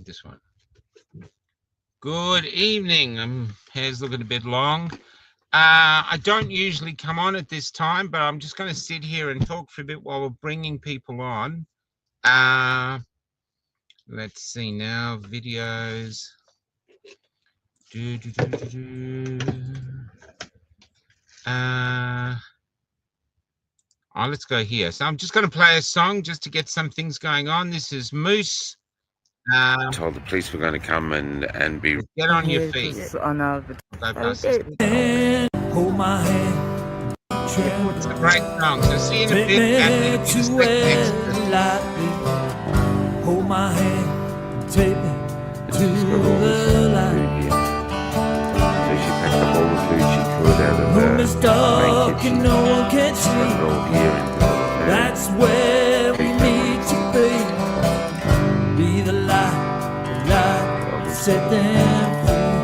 This one. Good evening. Hair's looking a bit long. I don't usually come on at this time, but I'm just going to sit here and talk for a bit while we're bringing people on. Let's see now. Videos. Let's go here. So I'm just going to play a song just to get some things going on. This is Moose. Told the police were going to come and be. Get on your feet. On hold my hand. It's a great song. So see you in a bit. And just lightly. Hold my hand. Take me to the light. So she packed up all the food she could out of Room is dark and no one can see. That's where we need to be. Be the light that set them free.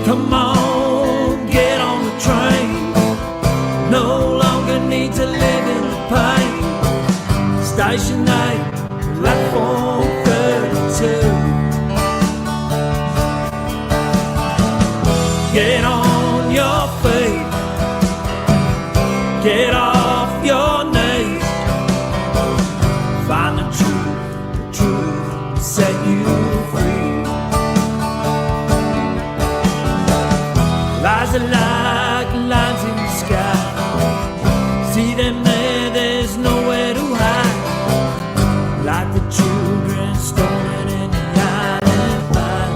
Come on, get on the train. No longer need to live in the pain. Station 8, platform 32. Get on your feet. Get off your knees. Find the truth will set you free. Lies are like lines in the sky. See them there, there's nowhere to hide. Like the children stolen in the island fire.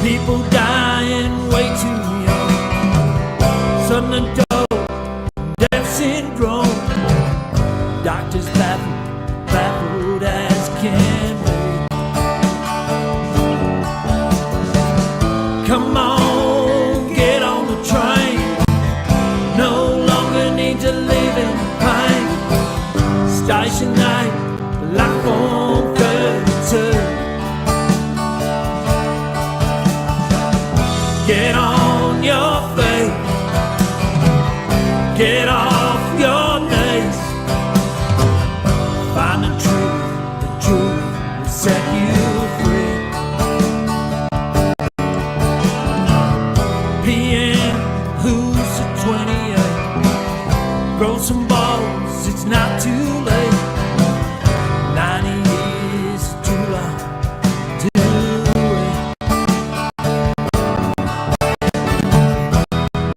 People dying way too young. Sudden adult death syndrome. Doctors baffled as can be. Come on, get on the train. No longer need to live in pain. Station 8, platform 32. Get on your feet. Get off your knees. Find the truth will set you free. PM, who's at 28? Grow some balls, it's not too late. 90 years is too long to wait.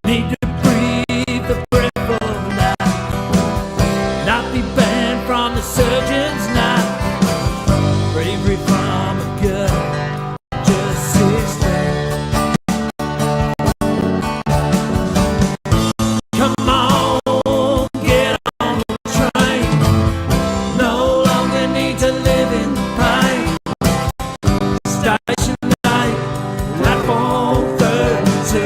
Need to breathe the breath of life. Not be banned from the surgeon's knife. Bravery from a gut, just 16. Come on, get on the train. No longer need to live in pain. Station 8, platform 32.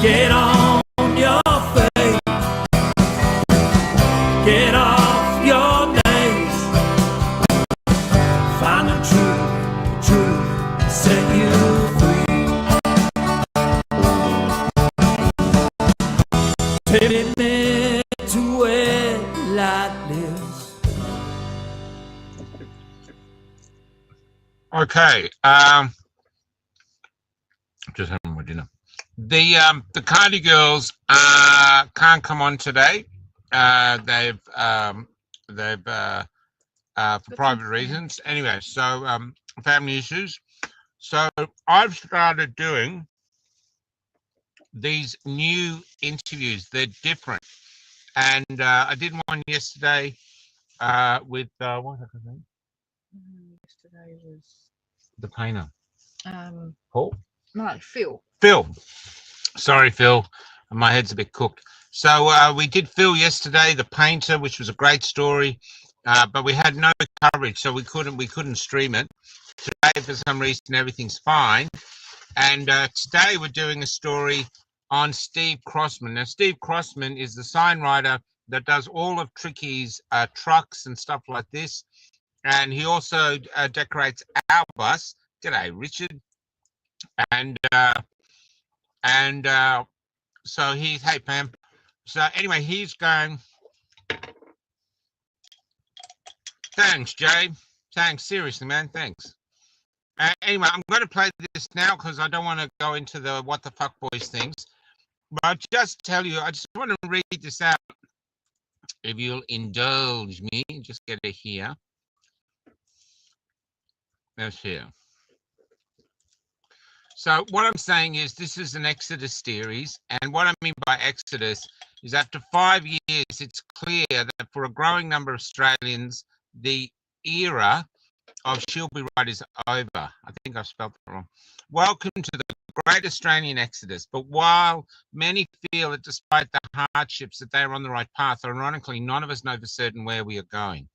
Get on your feet. Get off your knees. Find the truth will set you free. Take me to where light lives. Okay. Just having my dinner. The Cardi girls can't come on today. They've for private reasons. Anyway, so family issues. So I've started doing these new interviews. They're different, and I did one yesterday with what was his name? Yesterday was The painter. Paul? no, Phil. Phil. Sorry, Phil. My head's a bit cooked. So we did Phil yesterday, the painter, which was a great story, but we had no coverage, so we couldn't stream it. Today, for some reason, everything's fine. And today we're doing a story on Steve Crossman. Now, Steve Crossman is the sign writer that does all of Tricky's trucks and stuff like this. And he also decorates our bus. G'day, Richard. And So he's, hey Pam. So anyway, he's going. Thanks, Jay. Thanks, seriously, man. Thanks. Anyway, I'm going to play this now because I don't want to go into the what the fuck boys things. But I'll just tell you, I just want to read this out. If you'll indulge me, just get it here. That's here. So what I'm saying is this is an Exodus series. And what I mean by Exodus is after 5 years, it's clear that for a growing number of Australians, the era of She'll Be Right is over. I think I've spelled that wrong. Welcome to the great Australian Exodus. But while many feel that despite the hardships that they are on the right path, ironically, none of us know for certain where we are going.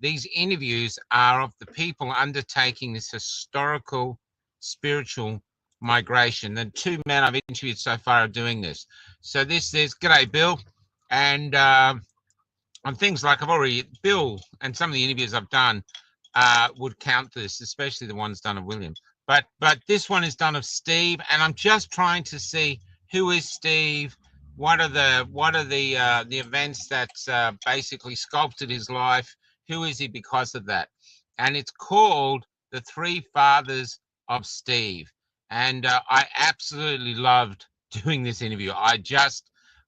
These interviews are of the people undertaking this historical, spiritual migration. The two men I've interviewed so far are doing this. So this is, g'day, Bill. And on things like Bill and some of the interviews I've done would count this, especially the ones done of William. But this one is done of Steve, and I'm just trying to see who is Steve, what are the events that basically sculpted his life, who is he because of that, and it's called The Three Fathers of Steve, and I absolutely loved doing this interview.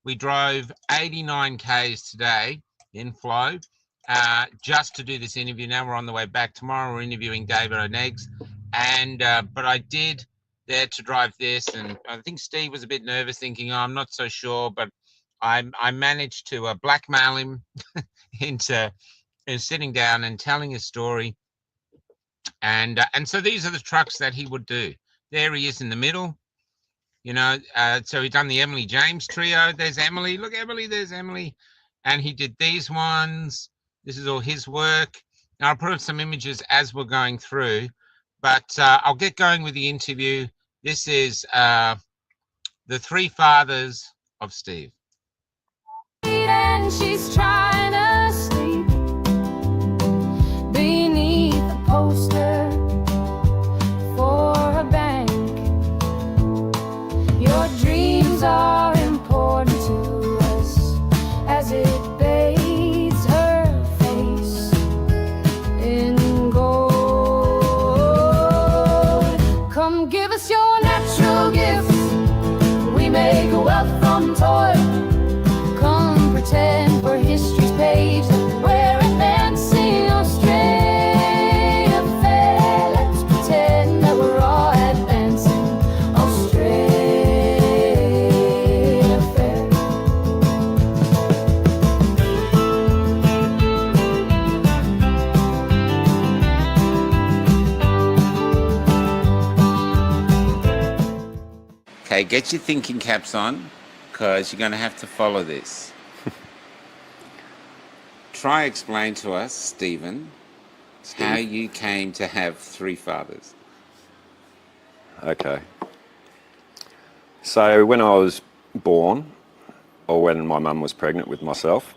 We drove 89 Ks today in flow. Just to do this interview. Now we're on the way back. Tomorrow we're interviewing David O'Neggs, and but I did dare to drive this, and I think Steve was a bit nervous, thinking, "Oh, I'm not so sure," but I managed to blackmail him into sitting down and telling his story, and so these are the trucks that he would do. There he is in the middle. You know, so he done the Emily James trio. There's Emily. Look, Emily. There's Emily, and he did these ones. This is all his work. Now, I'll put up some images as we're going through, but I'll get going with the interview. This is The Three Fathers of Steve. And she's trying to sleep beneath a poster for a bank. Your dreams are important to us as it toil. Come pretend for history's page that we're advancing Australia fair. Let's pretend that we're all advancing Australia fair. Okay, get your thinking caps on, because you're going to have to follow this. Try explain to us, Stephen, how you came to have three fathers. Okay. So when I was born, or when my mum was pregnant with myself,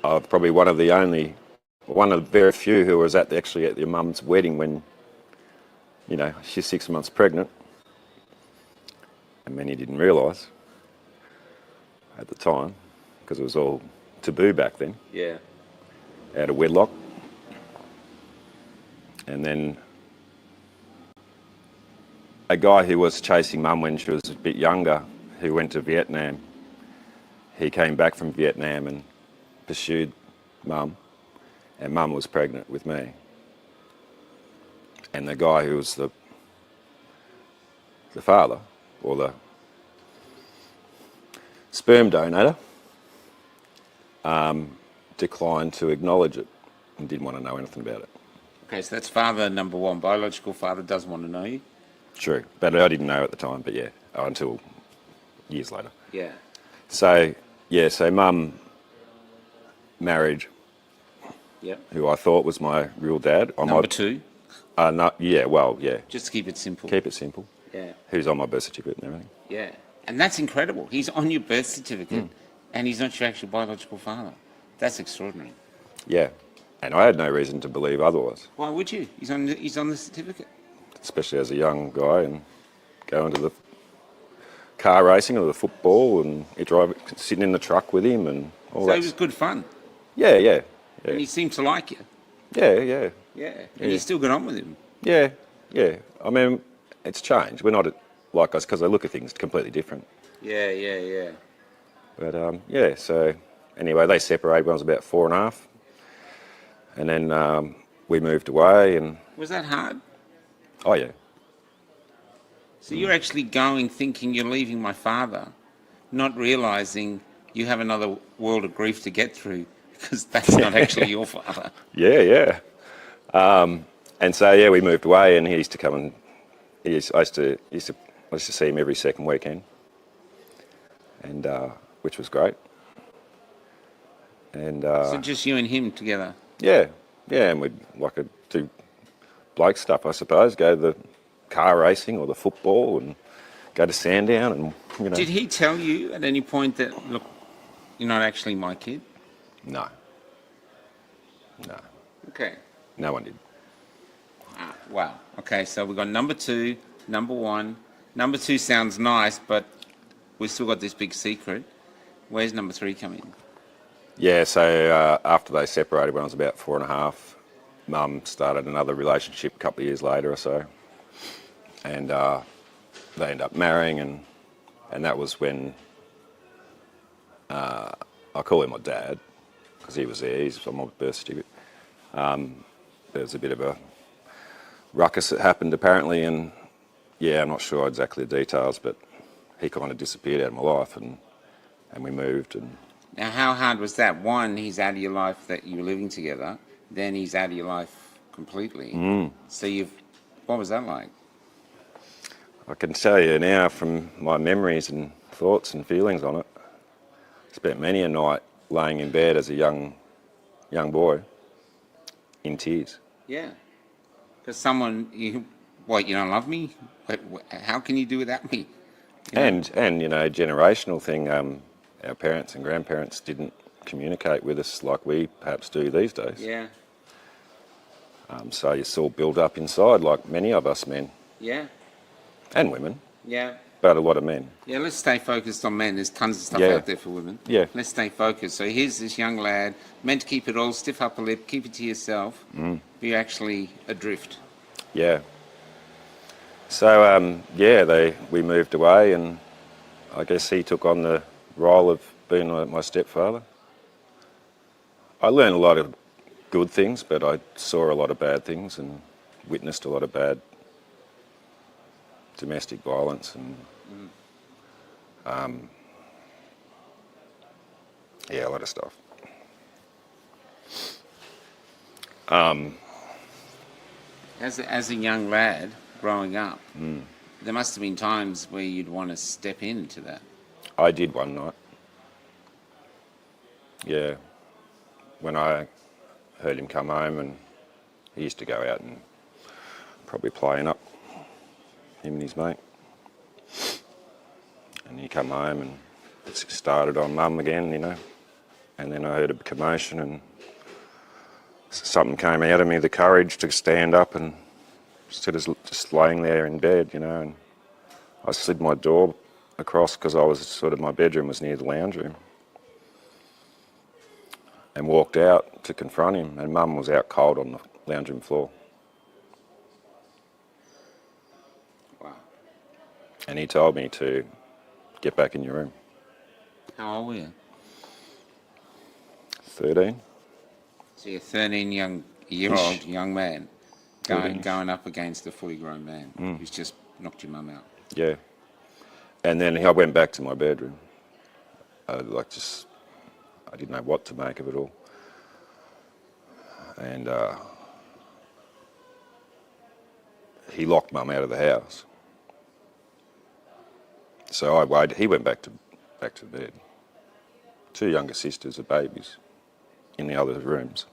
I was probably one of the very few who was actually at your mum's wedding when, you know, she's 6 months pregnant. And many didn't realise at the time, because it was all taboo back then. Yeah. Out of wedlock. And then a guy who was chasing mum when she was a bit younger, who went to Vietnam, he came back from Vietnam and pursued mum, and mum was pregnant with me. And the guy who was the father, or the sperm donor, declined to acknowledge it and didn't want to know anything about it. Okay, so that's father number one. Biological father doesn't want to know you? True, but I didn't know at the time, but yeah, until years later. Yeah. So, yeah, so mum married who I thought was my real dad. Number two? No, yeah, well, yeah. Just to keep it simple. Keep it simple. Yeah. Who's on my birth certificate and everything. Yeah. And that's incredible. He's on your birth certificate and he's not your actual biological father. That's extraordinary. Yeah. And I had no reason to believe otherwise. Why would you? He's on the certificate. Especially as a young guy and going to the car racing or the football, and he drive sitting in the truck with him and all So that. it was good fun. Yeah, yeah, yeah, And he seemed to like you. yeah, yeah, Yeah. And Yeah. you still got on with him. yeah, yeah. I mean, it's changed. We're not like us because I look at things completely different. Yeah, yeah, yeah. But yeah. So anyway, they separated when I was about 4.5, and then we moved away. And Was that hard? oh yeah, So you're actually going thinking you're leaving my father, not realising you have another world of grief to get through because that's not actually your father. yeah, yeah. And so yeah, we moved away, and he used to come and I used to see him every second weekend, and which was great. And So just you and him together. yeah, yeah, and we'd like to do bloke stuff, I suppose. Go to the car racing or the football, and go to Sandown, and you know. Did he tell you at any point that, look, you're not actually my kid? No. No. Okay. No one did. Wow. Okay, so we've got number 2, number 1. Number 2 sounds nice, but we've still got this big secret. Where's number 3 coming in? Yeah, so after they separated when I was about 4.5, Mum started another relationship a couple of years later or so. And they ended up marrying, and that was when I call him my dad, because he was there, he's on my birth certificate. There was a bit of a ruckus that happened apparently, and yeah, I'm not sure exactly the details, but he kind of disappeared out of my life, and we moved. And Now, how hard was that? One, he's out of your life that you were living together. Then he's out of your life completely. So what was that like? I can tell you now from my memories and thoughts and feelings on it, I spent many a night laying in bed as a young boy in tears. Yeah. Because you don't love me? How can you do without me? You know? And you know, generational thing, our parents and grandparents didn't communicate with us like we perhaps do these days. Yeah. So you saw build up inside, like many of us men Yeah. and women, Yeah. but a lot of men. Yeah, let's stay focused on men. There's tons of stuff Yeah. out there for women. Yeah. Let's stay focused. So here's this young lad, meant to keep it all, stiff upper lip, keep it to yourself, but you're actually adrift. Yeah. So we moved away, and I guess he took on the role of being my stepfather. I learned a lot of good things, but I saw a lot of bad things and witnessed a lot of bad domestic violence and a lot of stuff. As a young lad growing up, there must have been times where you'd want to step into that. I did one night. Yeah. When I heard him come home, and he used to go out and probably playing up, him and his mate. And he come home and it started on Mum again, you know. And then I heard a commotion, and something came out of me, the courage to stand up, and instead of just laying there in bed, you know, and I slid my door across because my bedroom was near the lounge room, and walked out to confront him, and Mum was out cold on the lounge room floor. Wow. And he told me to get back in your room. How old were you? 13. So you're a 13-year-old young man going up against a fully grown man who's just knocked your mum out. Yeah. And then I went back to my bedroom. I didn't know what to make of it all. And he locked Mum out of the house. So he went back to bed. 2 younger sisters are babies in the other rooms.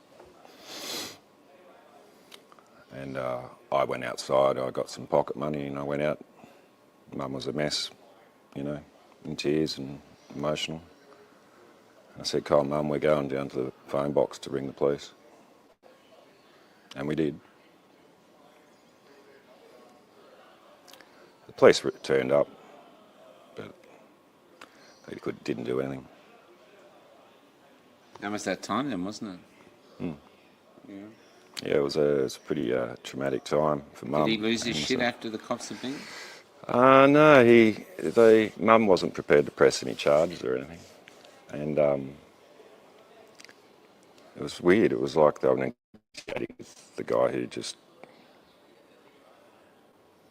And I went outside, I got some pocket money, and I went out. Mum was a mess, you know, in tears and emotional. And I said, "Kyle, Mum, we're going down to the phone box to ring the police." And we did. The police turned up, but didn't do anything. That was that time then, wasn't it? Yeah. Yeah, it was a pretty traumatic time for Mum. Did he lose his and shit so- after the cops had been? No, Mum wasn't prepared to press any charges or anything, and it was weird. It was like they were negotiating with the guy who just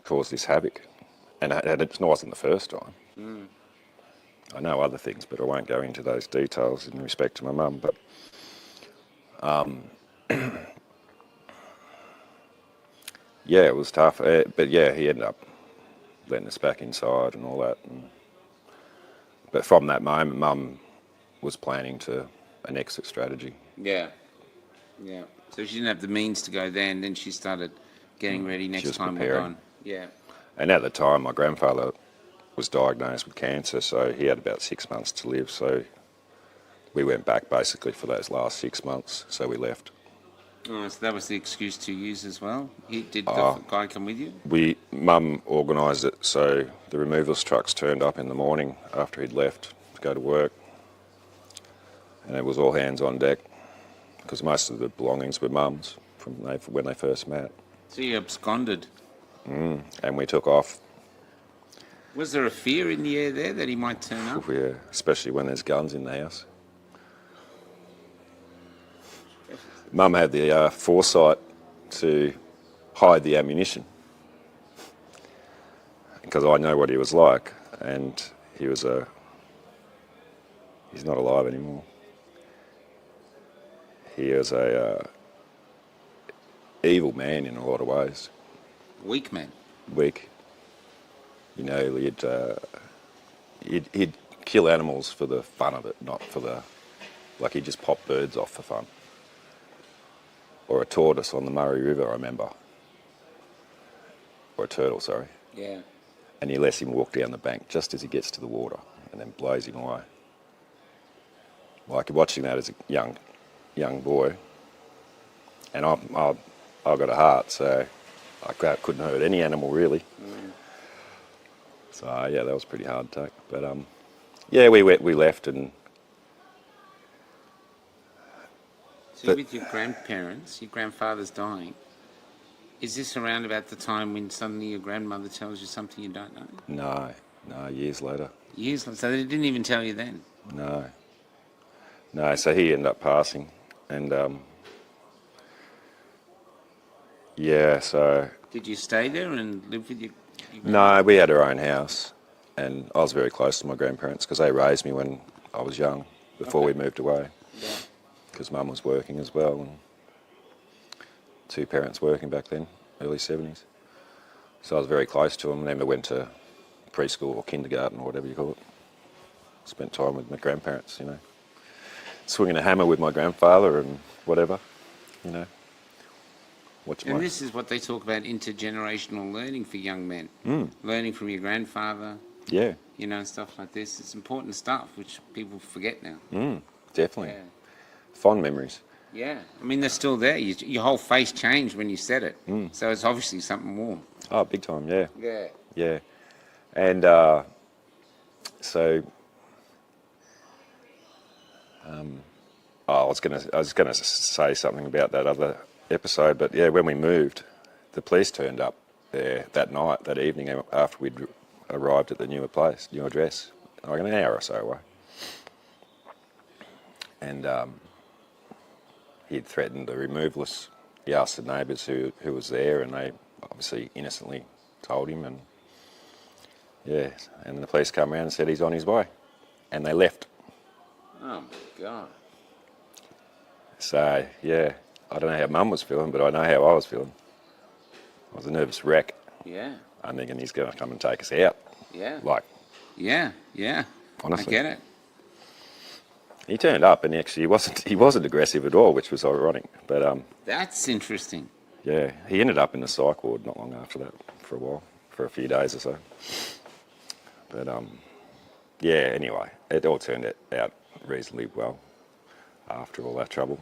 caused this havoc, and it wasn't the first time. I know other things, but I won't go into those details in respect to my mum. But yeah, it was tough. But yeah, he ended up letting us back inside and all that. But from that moment, Mum was planning an exit strategy. Yeah. Yeah. So she didn't have the means to go there, and then she started getting ready next was time we're preparing. gone. Yeah. And at the time, my grandfather was diagnosed with cancer, so he had about 6 months to live. So we went back basically for those last 6 months. So we left. Oh, so that was the excuse to use as well? Did the guy come with you? Mum organised it, so the removals trucks turned up in the morning after he'd left to go to work, and it was all hands on deck because most of the belongings were Mum's from when they first met. So you absconded. And we took off. Was there a fear in the air there that he might turn up? Yeah, especially when there's guns in the house. Mum had the foresight to hide the ammunition because I know what he was like, and he's not alive anymore. He was a evil man in a lot of ways. Weak man. Weak. You know, he'd kill animals for the fun of it, not for like he'd just pop birds off for fun. Or a tortoise on the Murray River, I remember. Or a turtle, sorry. Yeah. And he lets him walk down the bank just as he gets to the water and then blows him away. Like watching that as a young boy. And I've got a heart, so I couldn't hurt any animal really. So yeah, that was pretty hard to take. But yeah, we left and. So you're with your grandparents, your grandfather's dying. Is this around about the time when suddenly your grandmother tells you something you don't know? No, years later. Years later, so they didn't even tell you then? No, so he ended up passing, and yeah, so... Did you stay there and live with your No, we had our own house, and I was very close to my grandparents because they raised me when I was young, before we moved away. Yeah. Because Mum was working as well, and two parents working back then, early 70s. So I was very close to them, and then we went to preschool or kindergarten or whatever you call it. Spent time with my grandparents, you know. Swinging a hammer with my grandfather and whatever, you know. And this is what they talk about, intergenerational learning for young men. Learning from your grandfather. Yeah. You know, stuff like this. It's important stuff, which people forget now. Definitely. Yeah. Fond memories. Yeah. I mean, they're still there. Your whole face changed when you said it. So it's obviously something warm. Oh, big time, yeah. Yeah. Yeah. And so I was gonna say something about that other episode, but yeah, when we moved, the police turned up there that evening after we'd arrived at the new address, like an hour or so away. And he'd threatened the removalists. He asked the neighbours who was there, and they obviously innocently told him, and yeah, and the police come around and said he's on his way, and they left. Oh my God. So yeah, I don't know how Mum was feeling, but I know how I was feeling. I was a nervous wreck. Yeah. I'm thinking he's going to come and take us out. Yeah. Like, Yeah. honestly. I get it. He turned up, and actually he wasn't aggressive at all, which was ironic. But That's interesting. yeah, he ended up in the psych ward not long after that for a while, for a few days or so. But yeah, anyway, it all turned out reasonably well after all that trouble.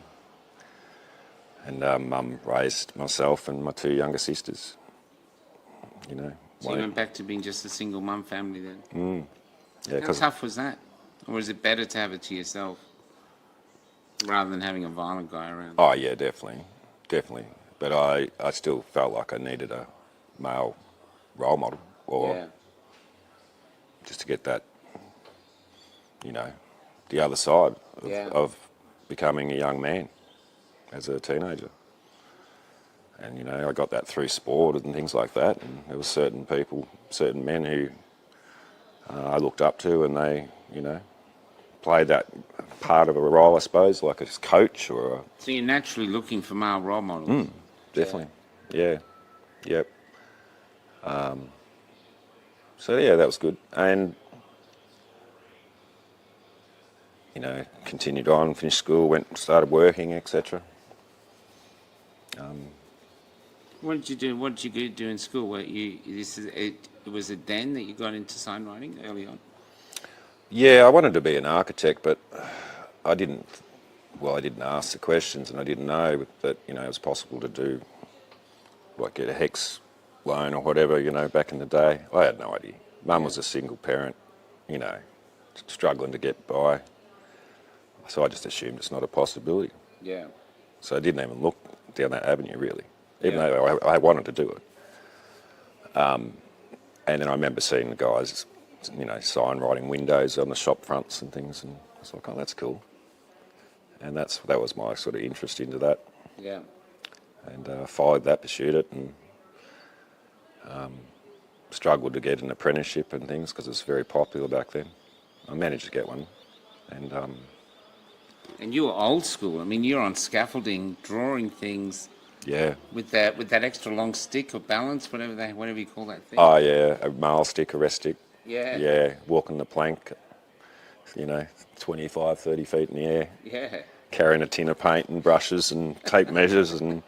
And Mum raised myself and my two younger sisters. You know. So you went back to being just a single mum family then? Yeah, How tough was that? Or is it better to have it to yourself rather than having a violent guy around? Oh yeah, definitely. But I still felt like I needed a male role model, or Yeah. just to get that, the other side Yeah. of becoming a young man as a teenager. And I got that through sport and things like that. And there were certain people, certain men who I looked up to, and they, played that part of a role, I suppose, like a coach or a... So you're naturally looking for male role models. Definitely, yeah, yep. So yeah, that was good. And, continued on, finished school, started working, etc. What did you do? What did you do in school? Was it then that you got into sign writing early on? Yeah, I wanted to be an architect, but I didn't ask the questions, and I didn't know that, it was possible to do, like, get a HEX loan or whatever, back in the day. I had no idea. Mum was a single parent, struggling to get by. So I just assumed it's not a possibility. Yeah. So I didn't even look down that avenue, really, even Yeah. though I wanted to do it. And then I remember seeing the guys, sign writing windows on the shop fronts and things, and I was like, oh, that's cool. And that was my sort of interest into that. Yeah. And followed that, pursued it, and struggled to get an apprenticeship and things because it was very popular back then. I managed to get one, and And you were old school. I mean, you're on scaffolding, drawing things yeah. with that extra long stick or balance, whatever you call that thing. Oh yeah, a mail stick, a rest stick. Yeah. Yeah, walking the plank, 25, 30 feet in the air, Yeah. carrying a tin of paint and brushes and tape measures, and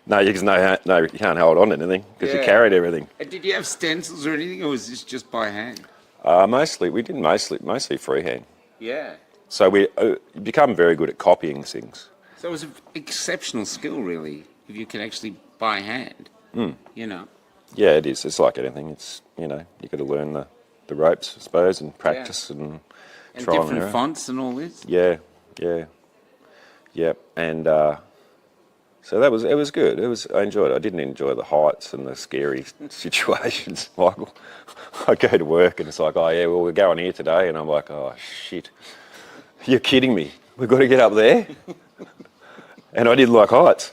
you can't hold on to anything because you Yeah. carried everything. And did you have stencils or anything, or was this just by hand? We did mostly freehand. Yeah. So we become very good at copying things. So it was an exceptional skill, really, if you can actually by hand. Yeah, it is. It's like anything. It's you got to learn the ropes, I suppose, and practice and And trial different and error. fonts and all this. Yeah. And so it was good. I enjoyed it. I didn't enjoy the heights and the scary situations, Michael. I go to work and it's like, oh yeah, well we're going here today, and I'm like, oh shit, you're kidding me. We've got to get up there, and I didn't like heights.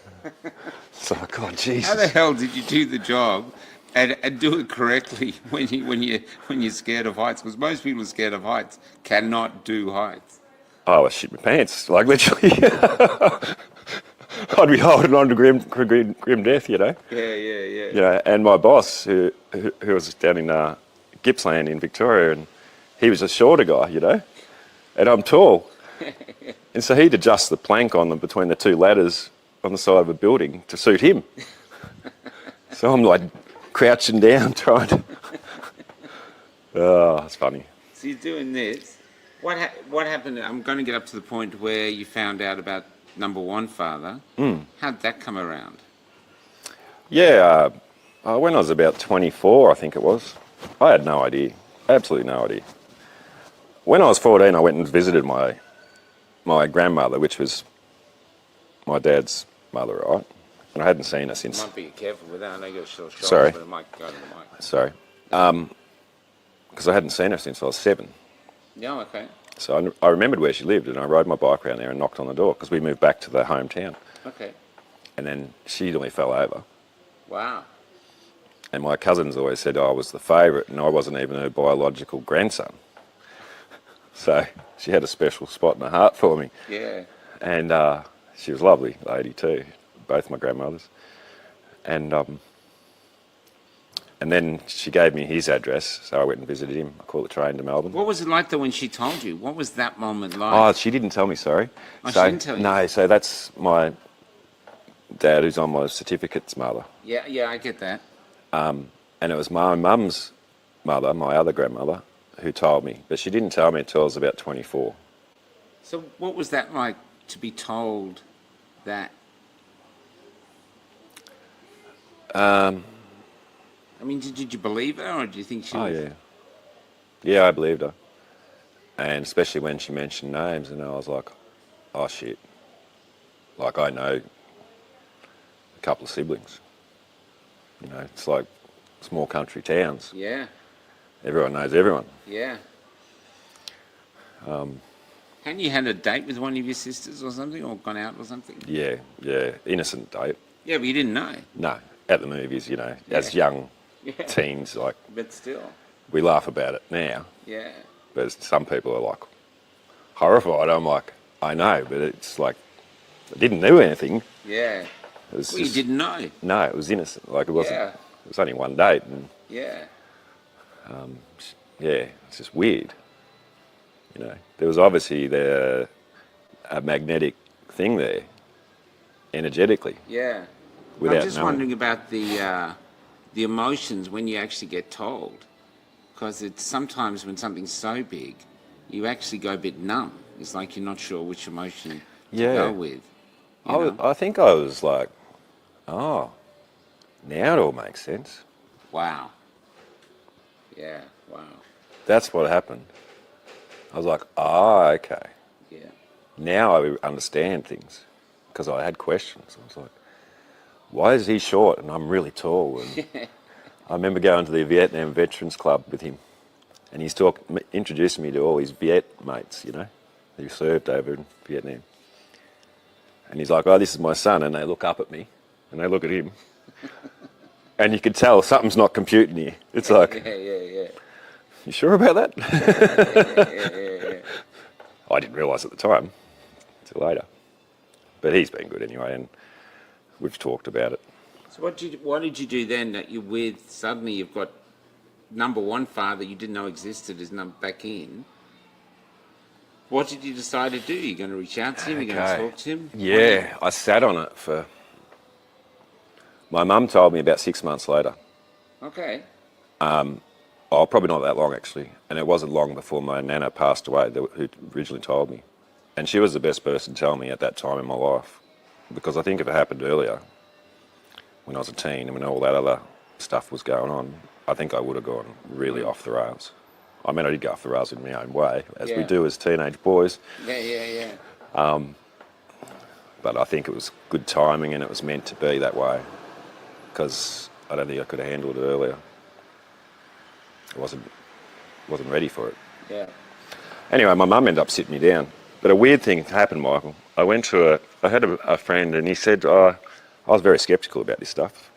So God, Jesus. How the hell did you do the job and do it correctly when you're scared of heights? Because most people are scared of heights cannot do heights. Oh, I shit my pants, like literally. I'd be holding on to grim death, Yeah. And my boss, who was down in Gippsland in Victoria, and he was a shorter guy, and I'm tall. And so he'd adjust the plank on them between the two ladders on the side of a building to suit him. So I'm like crouching down trying to... Oh, it's funny. So you're doing this. What happened? I'm going to get up to the point where you found out about number one father. How'd that come around? Yeah, when I was about 24, I think it was, I had no idea, absolutely no idea. When I was 14, I went and visited my grandmother, which was my dad's mother, right? And I hadn't seen her since... Might be careful with that. I know you're short, Sorry. but it might go to the mic. Sorry. Because I hadn't seen her since I was 7. Yeah, okay. So I remembered where she lived, and I rode my bike around there and knocked on the door because we moved back to the hometown. Okay. And then she nearly fell over. Wow. And my cousins always said I was the favourite, and I wasn't even her biological grandson. So she had a special spot in her heart for me. Yeah. And she was a lovely lady too, both my grandmothers. And then she gave me his address, so I went and visited him. I caught the train to Melbourne. What was it like though when she told you? What was that moment like? Oh, she didn't tell me, sorry. Oh, she didn't tell you? No, so that's my dad who's on my certificate's mother. Yeah, I get that. And it was my mum's mother, my other grandmother, who told me. But she didn't tell me until I was about 24. So what was that like to be told that? I mean, did you believe her, or do you think she was... Oh, yeah. Yeah, I believed her. And especially when she mentioned names, and I was like, oh shit. Like, I know a couple of siblings. You know, it's like small country towns. Yeah. Everyone knows everyone. Yeah. Hadn't you had a date with one of your sisters or something, or gone out or something? Yeah, innocent date. Yeah, but you didn't know. No, at the movies, you know, as young Yeah. teens, like, But still. we laugh about it now, Yeah. but some people are like horrified. I'm like, I know, but it's like, I didn't do anything. Yeah. It was Well, you just- didn't know. No, it was innocent. Like, it wasn't. Yeah. It was only one date, and Yeah. yeah, it's just weird. You know, there was obviously a magnetic thing there, energetically. Yeah. Without I'm just knowing. wondering about the emotions when you actually get told, because it's sometimes when something's so big, you actually go a bit numb. It's like you're not sure which emotion to go with. I think I was like, oh, now it all makes sense. Wow. Yeah. Wow. That's what happened. I was like, okay. Yeah. Now I understand things, because I had questions. I was like, why is he short and I'm really tall? And I remember going to the Vietnam Veterans Club with him, and he's introduced me to all his Viet mates, you know, who served over in Vietnam. And he's like, oh, this is my son. And they look up at me, and they look at him. And you could tell something's not computing here. It's like, Yeah. you sure about that? Yeah. I didn't realise at the time, until later. But he's been good anyway, and we've talked about it. So what did you do then that you're with? Suddenly you've got number one father you didn't know existed is back in. What did you decide to do? You're going to reach out to him? You're going to talk to him? Yeah, I sat on it for... My mum told me about 6 months later. Okay. Oh, probably not that long, actually. And it wasn't long before my nana passed away, who originally told me. And she was the best person to tell me at that time in my life. Because I think if it happened earlier, when I was a teen and when all that other stuff was going on, I think I would have gone really off the rails. I mean, I did go off the rails in my own way, as we Yeah. do as teenage boys. Yeah. But I think it was good timing, and it was meant to be that way, because I don't think I could have handled it earlier. I wasn't ready for it. Yeah. Anyway, my mum ended up sitting me down. But a weird thing happened, Michael. I had a friend, and he said, I was very sceptical about this stuff,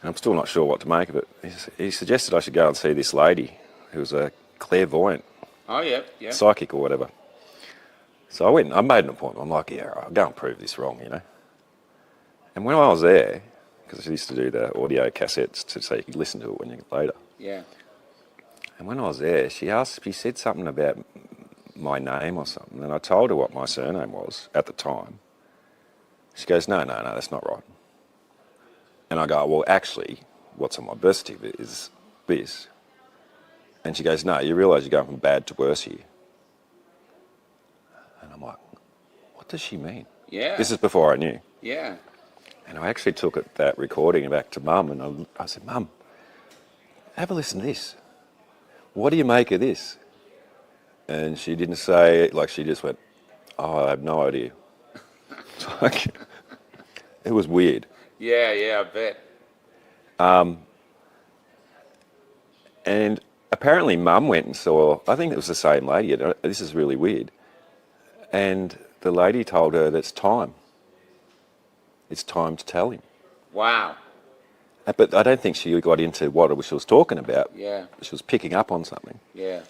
and I'm still not sure what to make of it. He suggested I should go and see this lady who was a clairvoyant, Oh, yeah. psychic or whatever. So I went and I made an appointment. I'm like, yeah, I'll go and prove this wrong, you know. And when I was there, because I used to do the audio cassettes so you could listen to it when you get later. Yeah. And when I was there, she said something about my name or something, and I told her what my surname was at the time. She goes, no, that's not right. And I go, well, actually, what's on my birth certificate is this. And she goes, no, you realise you're going from bad to worse here. And I'm like, what does she mean? Yeah. This is before I knew. Yeah. And I actually took that recording back to Mum, and I said, Mum, have a listen to this. What do you make of this? And she didn't say, like, she just went, oh, I have no idea. It's like, it was weird. Yeah, I bet. And apparently Mum went and saw, I think it was the same lady, this is really weird. And the lady told her that it's time. It's time to tell him. Wow. But I don't think she got into what she was talking about. Yeah. She was picking up on something. Yeah.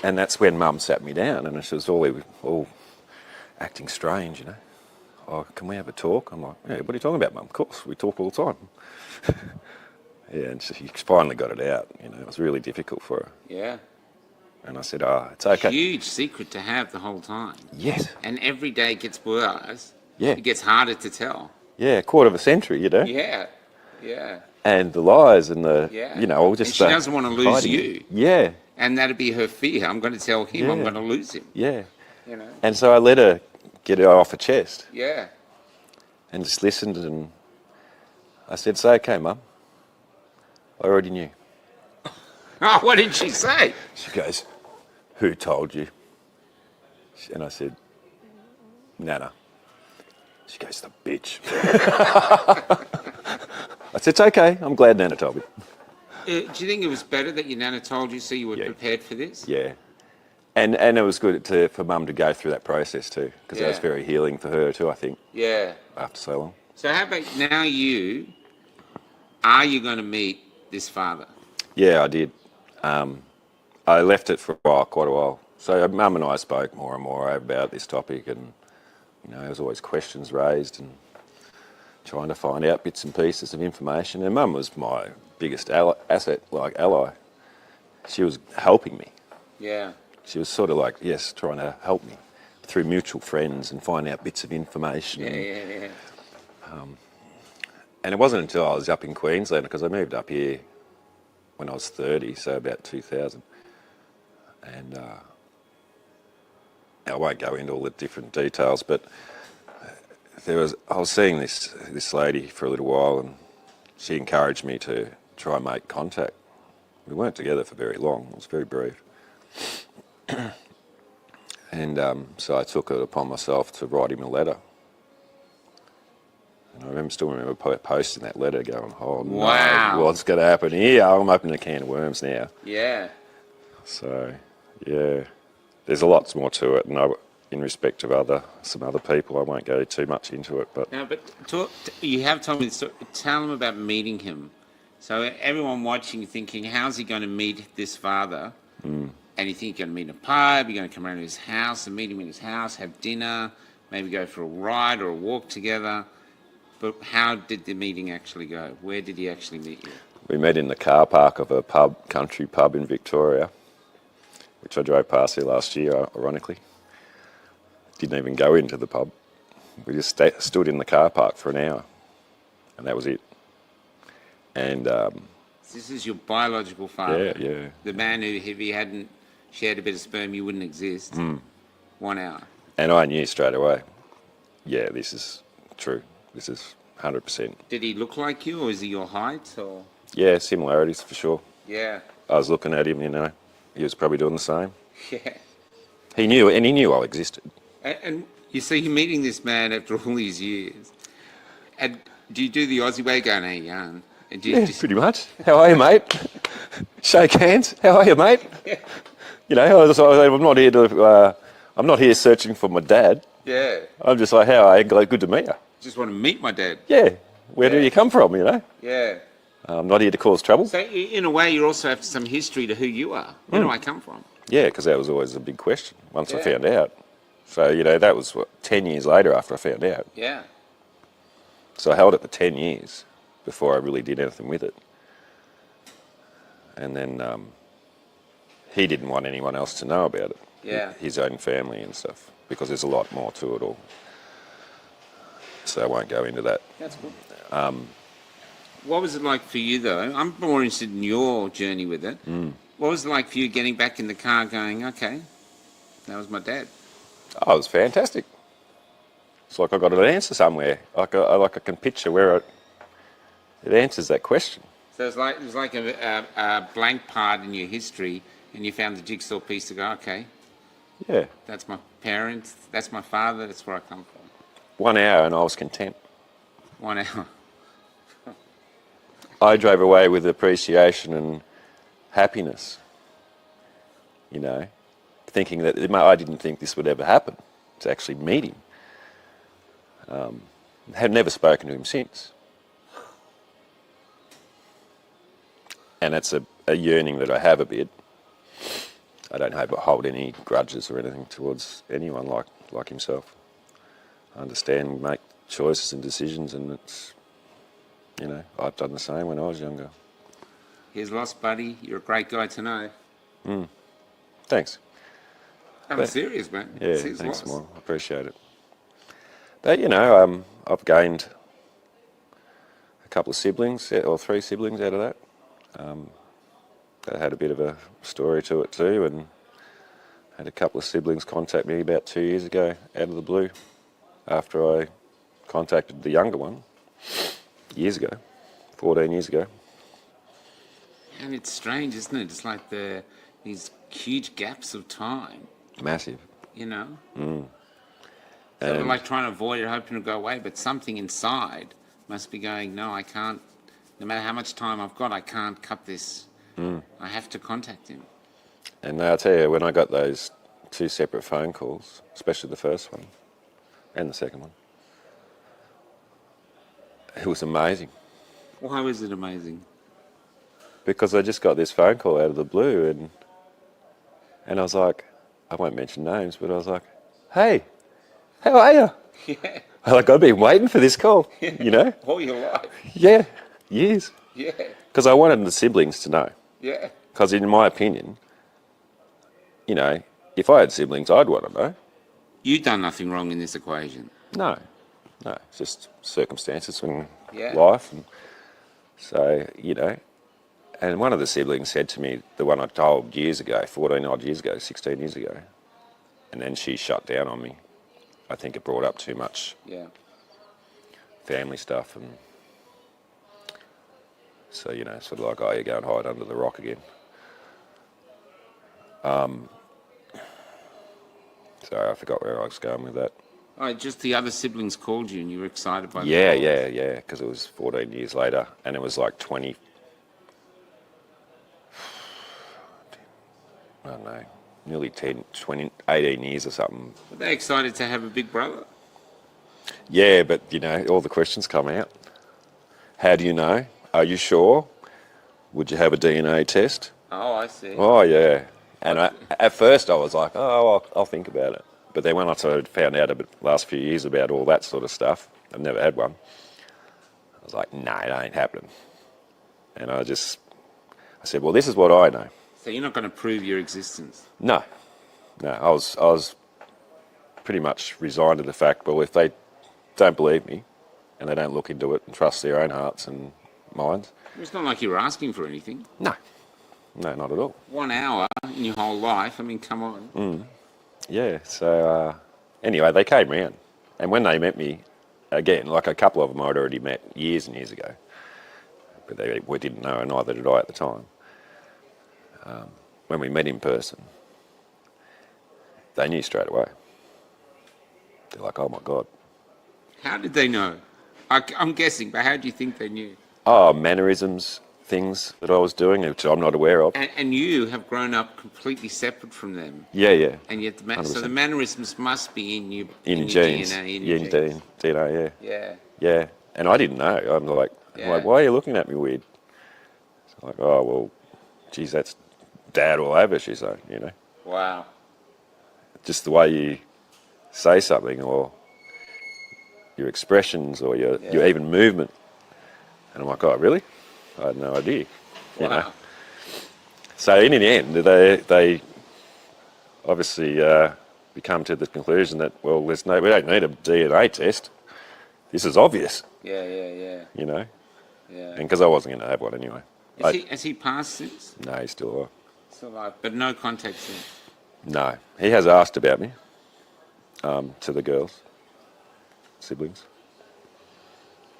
And that's when Mum sat me down, and she was all acting strange, you know. Oh, can we have a talk? I'm like, yeah, what are you talking about, Mum? Of course, we talk all the time. Yeah, and she finally got it out. You know, it was really difficult for her. Yeah. And I said, it's okay. Huge secret to have the whole time. Yes. And every day it gets worse. Yeah. It gets harder to tell. Yeah, quarter of a century, you know. Yeah. And the lies and the, Yeah. you know, all just... And she doesn't want to lose hiding. you. Yeah. And that'd be her fear. I'm going to tell him I'm Yeah. going to lose him. Yeah. You know? And so I let her get it off her chest Yeah. and just listened, and I said, it's okay, Mum. I already knew. Oh, what did she say? She goes, who told you? And I said, Nana. She goes, the bitch. I said, it's okay. I'm glad Nana told me. Do you think it was better that your nana told you so you were Yeah. prepared for this? Yeah. And it was good for Mum to go through that process too, because that was Yeah. very healing for her too, I think, Yeah. after so long. So how about now are you going to meet this father? Yeah, I did. I left it for a while, quite a while. So Mum and I spoke more and more about this topic, and there was always questions raised and trying to find out bits and pieces of information. And Mum was my biggest ally. She was helping me. Yeah. She was sort of like, yes, trying to help me through mutual friends and find out bits of information. Yeah. And it wasn't until I was up in Queensland, because I moved up here when I was 30, so about 2000. And I won't go into all the different details, but I was seeing this lady for a little while, and she encouraged me to try and make contact. We weren't together for very long. It was very brief. And so I took it upon myself to write him a letter. And I still remember posting that letter going, oh no, Wow. what's going to happen here? I'm opening a can of worms now. Yeah. So, yeah, there's a lot more to it. And in respect of some other people, I won't go too much into it. But No, but you have told me this story. Tell them about meeting him. So everyone watching thinking, how's he going to meet this father? And you think you're going to meet in a pub, you're going to come around to his house and meet him in his house, have dinner, maybe go for a ride or a walk together. But how did the meeting actually go? Where did he actually meet you? we met in the car park of a country pub in Victoria, which I drove past here last year, ironically. Didn't even go into the pub. We just stood in the car park for an hour, and that was it. And This is your biological father. yeah. The man who, if he hadn't shared a bit of sperm, you wouldn't exist. 1 hour. And I knew straight away, yeah, this is true. This is 100%. Did he look like you, or is he your height, or? Yeah, similarities for sure. Yeah. I was looking at him, he was probably doing the same. Yeah. He knew I existed. And you see, you're meeting this man after all these years. And do you do the Aussie way, going, hey, young? And do you Yeah, just, pretty much. How are you, mate? Shake hands. How are you, mate? I'm not here to. I'm not here searching for my dad. yeah, I'm just like, how are you? Good to meet you. just want to meet my dad. Yeah. Where do Yeah. you come from? Yeah. I'm not here to cause trouble. So in a way, you also have some history to who you are. Where do I come from? Yeah, because that was always a big question once I Yeah. found out. So that was 10 years later after I found out. Yeah. So I held it for 10 years before I really did anything with it. And then he didn't want anyone else to know about it. Yeah. His own family and stuff, because there's a lot more to it all. So I won't go into that. That's good. What was it like for you, though? I'm more interested in your journey with it. What was it like for you getting back in the car going, okay, that was my dad? Oh, it was fantastic. It's like I got an answer somewhere. I can picture where it answers that question. So it was like a blank part in your history, and you found the jigsaw piece to go, okay, Yeah. that's my parents, that's my father, that's where I come from. 1 hour and I was content. 1 hour. I drove away with appreciation and happiness, thinking that I didn't think this would ever happen, to actually meet him. Had never spoken to him since. And it's a yearning that I have a bit. I don't hold any grudges or anything towards anyone like himself. I understand, make choices and decisions, and it's, I've done the same when I was younger. Here's Lost Buddy. You're a great guy to know. Thanks. I'm serious, man. Yeah, Here's thanks, Lost. More. I appreciate it. But, I've gained a couple of siblings, or 3 siblings out of that. That had a bit of a story to it too, and had a couple of siblings contact me about 2 years ago out of the blue after I contacted the younger one years ago, 14 years ago. And it's strange, isn't it? It's like these huge gaps of time. Massive. you know. Mm. So we're And- like trying to avoid it, hoping to go away, but something inside must be going, no, I can't, no matter how much time I've got, I can't cut this. I have to contact him. And I'll tell you, when I got those 2 separate phone calls, especially the first one and the second one, it was amazing. Why was it amazing? Because I just got this phone call out of the blue, and I was like, I won't mention names, but I was like, hey, how are you? Yeah. Like, I've been waiting for this call, you know? All your life. Yeah, years. Yeah. Because I wanted the siblings to know. Yeah. Because in my opinion, you know, if I had siblings, I'd want to know. You've done nothing wrong in this equation. No, it's just circumstances and Yeah. life. And so, you know, and one of the siblings said to me, the one I told years ago, 14 odd years ago, 16 years ago, and then she shut down on me. I think it brought up too much Yeah. family stuff, and so, you know, sort of like, oh, you go and hide under the rock again. Sorry, I forgot where I was going with that. Oh, just the other siblings called you and you were excited by the Yeah, call. yeah, because it was 14 years later, and it was like 20, I don't know, nearly 10, 20, 18 years or something. Were they excited to have a big brother? Yeah, but, you know, all the questions come out. How do you know? Are you sure? Would you have a DNA test? Oh, I see. Oh, yeah. And at first I was like, oh, I'll think about it. But then when I sort of found out about the last few years about all that sort of stuff, I've never had one, I was like, no, it ain't happening. And I said, well, this is what I know. So you're not going to prove your existence? No, I was pretty much resigned to the fact, well, if they don't believe me and they don't look into it and trust their own hearts and minds. It's not like you were asking for anything. No, not at all. 1 hour in your whole life, I mean, come on. Yeah, so anyway, they came round. And when they met me, again, like a couple of them I'd already met years and years ago. But they didn't know, and neither did I at the time. When we met in person, they knew straight away. They're like, oh my God. How did they know? I'm guessing, but how do you think they knew? Oh, mannerisms, things that I was doing, which I'm not aware of. And you have grown up completely separate from them. Yeah. And yet, so 100%. the mannerisms must be in you, In your genes. DNA, in Yeah, your genes. DNA, Yeah. yeah. And I didn't know. I'm like, why are you looking at me weird? It's like, oh, well, geez, that's Dad all over, she's like, you know. Wow. Just the way you say something, or your expressions, or your even movement. And I'm like, oh, really? I had no idea. You know. So in the end, they obviously come to the conclusion that, well, we don't need a DNA test. This is obvious. Yeah. You know. Yeah. And because I wasn't going to have one anyway. Has he passed since? No, he's still alive. Still alive, but no contact since. No, he has asked about me to the girls, siblings.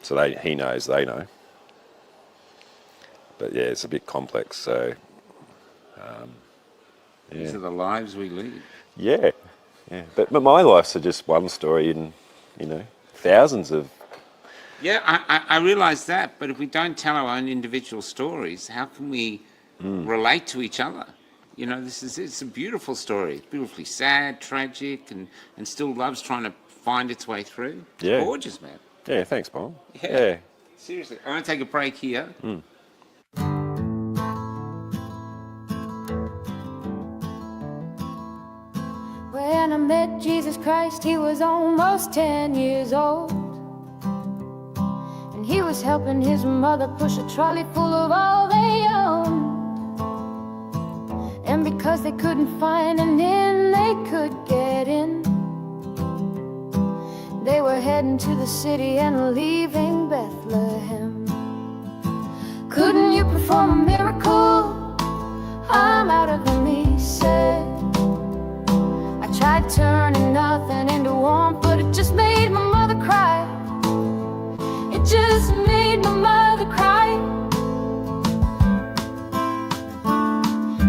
So he knows, they know. But yeah, it's a bit complex. So These are the lives we lead. yeah. But my life's just one story in, you know, thousands of. Yeah, I realise that, but if we don't tell our own individual stories, how can we relate to each other? You know, it's a beautiful story. It's beautifully sad, tragic, and still love's trying to find its way through. It's Yeah. gorgeous, man. Yeah, thanks, Paul. Yeah. Seriously. I want to take a break here. When I met Jesus Christ, he was almost 10 years old. And he was helping his mother push a trolley full of all they owned. And because they couldn't find an inn they could get in, they were heading to the city and leaving Bethlehem. Couldn't you perform a miracle? I'm out of them, he said. I tried turning nothing into warmth, but it just made my mother cry. It just made my mother cry.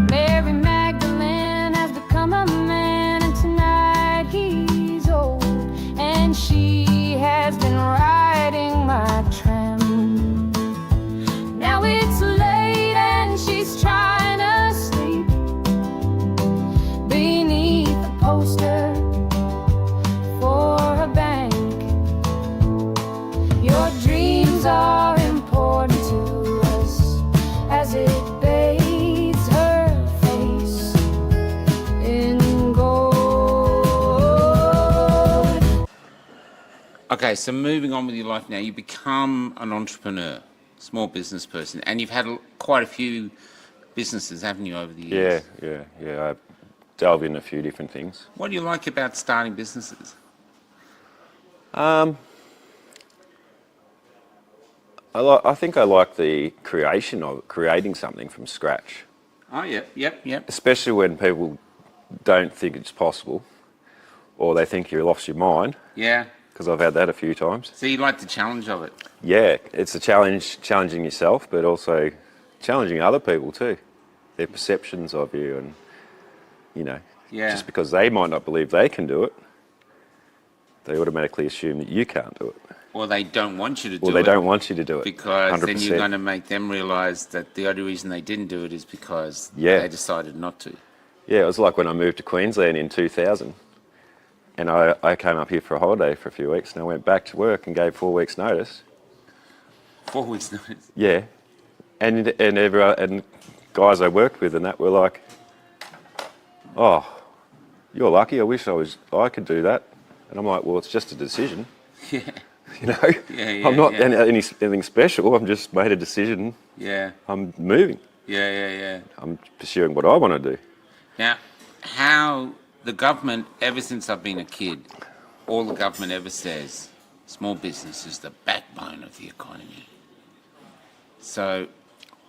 Mary Magdalene has become a man, and tonight Okay, so moving on with your life now, you become an entrepreneur, small business person, and you've had quite a few businesses, haven't you, over the years? Yeah. I delve in a few different things. What do you like about starting businesses? I think I like the creating something from scratch, Oh, yep. especially when people don't think it's possible, or they think you lost your mind. Yeah. Because I've had that a few times. So you like the challenge of it? Yeah, it's a challenge, challenging yourself, but also challenging other people too, their perceptions of you, and just because they might not believe they can do it, they automatically assume that you can't do it. Or they don't want you to do it. Or they don't want you to do it. Because 100%. then you're going to make them realise that the only reason they didn't do it is because Yeah. they decided not to. Yeah, it was like when I moved to Queensland in 2000, and I came up here for a holiday for a few weeks, and I went back to work and gave 4 weeks' notice. 4 weeks' notice? Yeah, and everyone, and guys I worked with and that were like, "Oh, you're lucky. I wish I could do that." And I'm like, "Well, it's just a decision." Yeah. You know, Yeah, I'm not yeah. anything special. I'm just made a decision. Yeah. I'm moving. Yeah. I'm pursuing what I want to do. Now, how the government, ever since I've been a kid, all the government ever says, small business is the backbone of the economy. So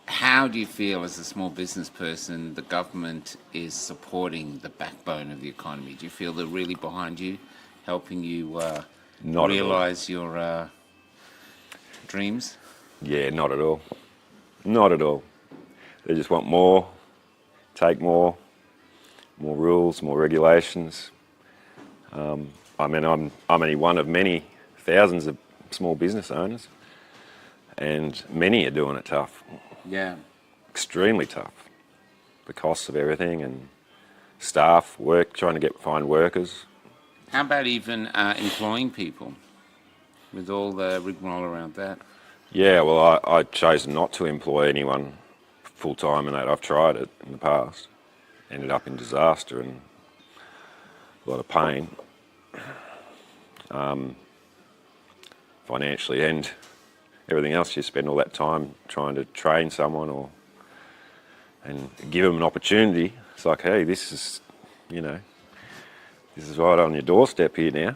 how do you feel as a small business person the government is supporting the backbone of the economy? Do you feel they're really behind you, helping you Not at all. realise your dreams? Yeah, not at all. Not at all. They just want more, take more rules, more regulations. I mean, I'm only one of many thousands of small business owners, and many are doing it tough, Yeah. extremely tough. The costs of everything and staff, trying to find workers. How about even employing people with all the rigmarole around that? Yeah, well, I chose not to employ anyone full time, and that I've tried it in the past. Ended up in disaster and a lot of pain, financially and everything else. You spend all that time trying to train someone and give them an opportunity. It's like, hey, this is right on your doorstep here now.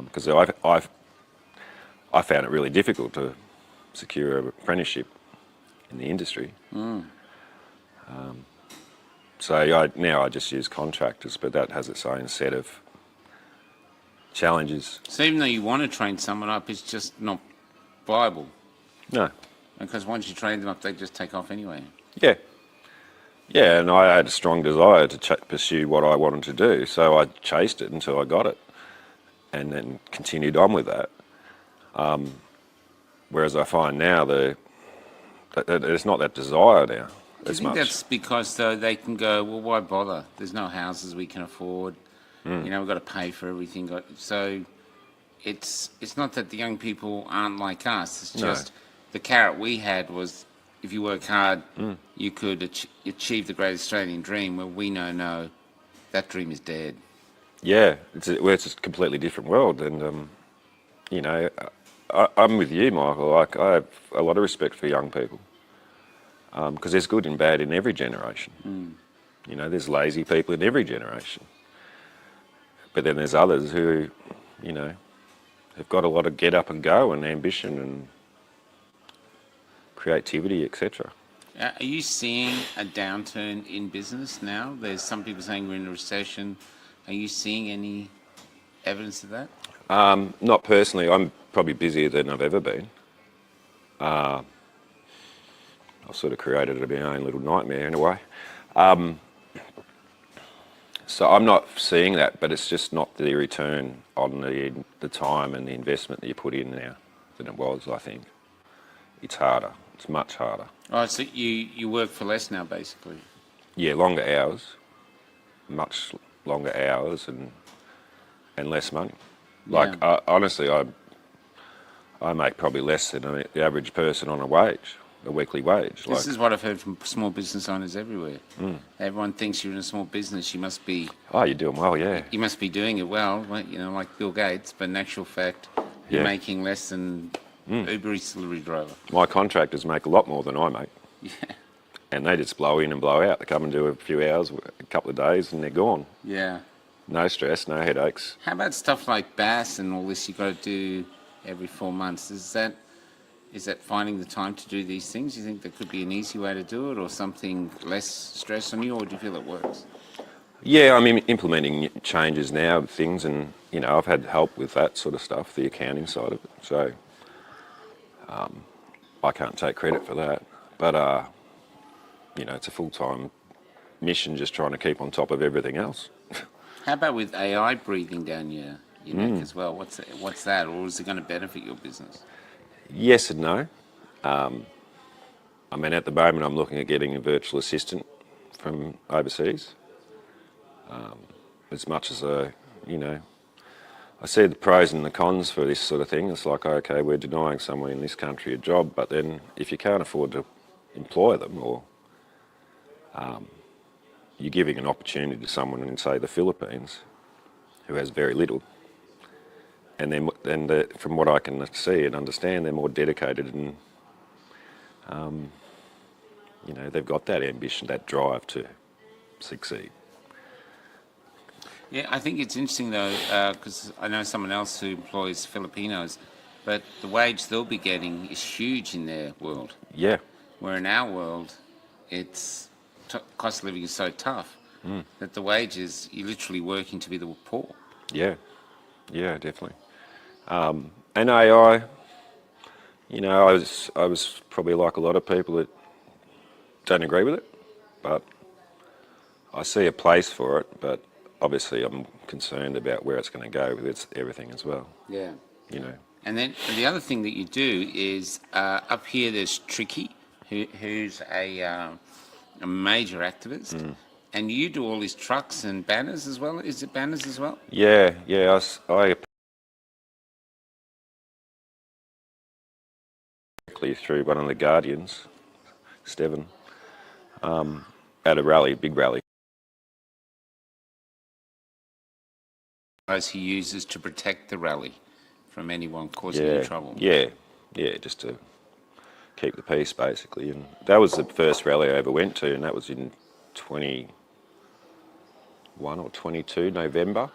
Because I found it really difficult to secure an apprenticeship in the industry. So now I just use contractors, but that has its own set of challenges. So even though you want to train someone up, it's just not viable. No. Because once you train them up, they just take off anyway. Yeah. Yeah, and I had a strong desire to pursue what I wanted to do, so I chased it until I got it, and then continued on with that. Whereas I find now that there's not that desire now. Do you think that's because though they can go, well, why bother? There's no houses we can afford. We've got to pay for everything. So it's not that the young people aren't like us. It's just the carrot we had was if you work hard, you could achieve the great Australian dream. Where we know, no, that dream is dead. Yeah, it's a completely different world, and I'm with you, Michael. Like, I have a lot of respect for young people. Because there's good and bad in every generation. There's lazy people in every generation. But then there's others who, have got a lot of get up and go and ambition and creativity, etc. Are you seeing a downturn in business now? There's some people saying we're in a recession. Are you seeing any evidence of that? Not personally. I'm probably busier than I've ever been. I've sort of created my own little nightmare in a way. So I'm not seeing that, but it's just not the return on the time and the investment that you put in now than it was, I think. It's harder. It's much harder. Oh, so you work for less now, basically? Yeah, longer hours. Much longer hours and less money. Like, honestly, I make probably less than the average person on a wage. a weekly wage. This is what I've heard from small business owners everywhere. Everyone thinks you're in a small business, you must be oh, you're doing well, yeah. you must be doing it well, you know, like Bill Gates. But in actual fact, you're Yeah. making less than Uber Eats delivery driver. My contractors make a lot more than I make. Yeah, And they just blow in and blow out. They come and do a few hours, a couple of days, and they're gone. yeah. No stress, no headaches. How about stuff like BAS and all this you got to do every 4 months? Is that finding the time to do these things? Do you think there could be an easy way to do it, or something less stress on you, or do you feel it works? Yeah, I'm implementing changes now, things, and you know, I've had help with that sort of stuff, the accounting side of it. So I can't take credit for that, but you know, it's a full-time mission, just trying to keep on top of everything else. How about with AI breathing down your neck as well? What's that, or is it going to benefit your business? Yes and no. I mean, at the moment, I'm looking at getting a virtual assistant from overseas. As much as you know, I see the pros and the cons for this sort of thing. It's like, okay, we're denying someone in this country a job, but then if you can't afford to employ them, or you're giving an opportunity to someone in, say, the Philippines, who has very little, and then from what I can see and understand, they're more dedicated, and you know, they've got that ambition, that drive to succeed. Yeah, I think it's interesting though, because I know someone else who employs Filipinos, but the wage they'll be getting is huge in their world. Yeah, Where in our world, it's cost of living is so tough that the wages, you're literally working to be the poor. yeah, yeah, definitely. And AI, you know, I was probably like a lot of people that don't agree with it, but I see a place for it. But obviously, I'm concerned about where it's going to go with everything as well. Yeah. You know. And then the other thing that you do is up here there's Tricky, who's a major activist, and you do all his trucks and banners as well. Is it banners as well? Yeah, yeah. I through one of the Guardians, Steven, at a rally, big rally. Those he uses to protect the rally from anyone causing any trouble. Yeah, just to keep the peace, basically. And that was the first rally I ever went to, and that was in 21 or 22 November.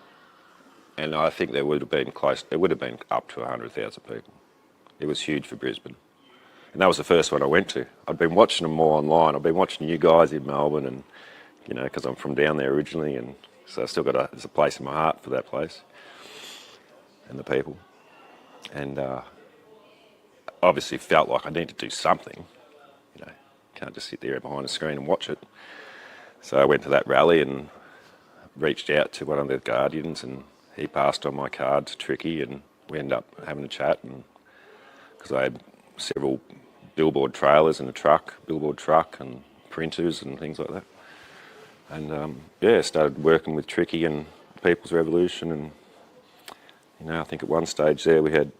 And I think there would have been up to 100,000 people. It was huge for Brisbane. And that was the first one I went to. I'd been watching them more online. I've been watching you guys in Melbourne, and you know, because I'm from down there originally, and so I still got there's a place in my heart for that place and the people. And obviously felt like I need to do something. You know, can't just sit there behind a screen and watch it. So I went to that rally and reached out to one of the Guardians, and he passed on my card to Tricky, and we ended up having a chat. And because I had several billboard trailers and billboard truck and printers and things like that. And started working with Tricky and People's Revolution, and you know, I think at one stage there we had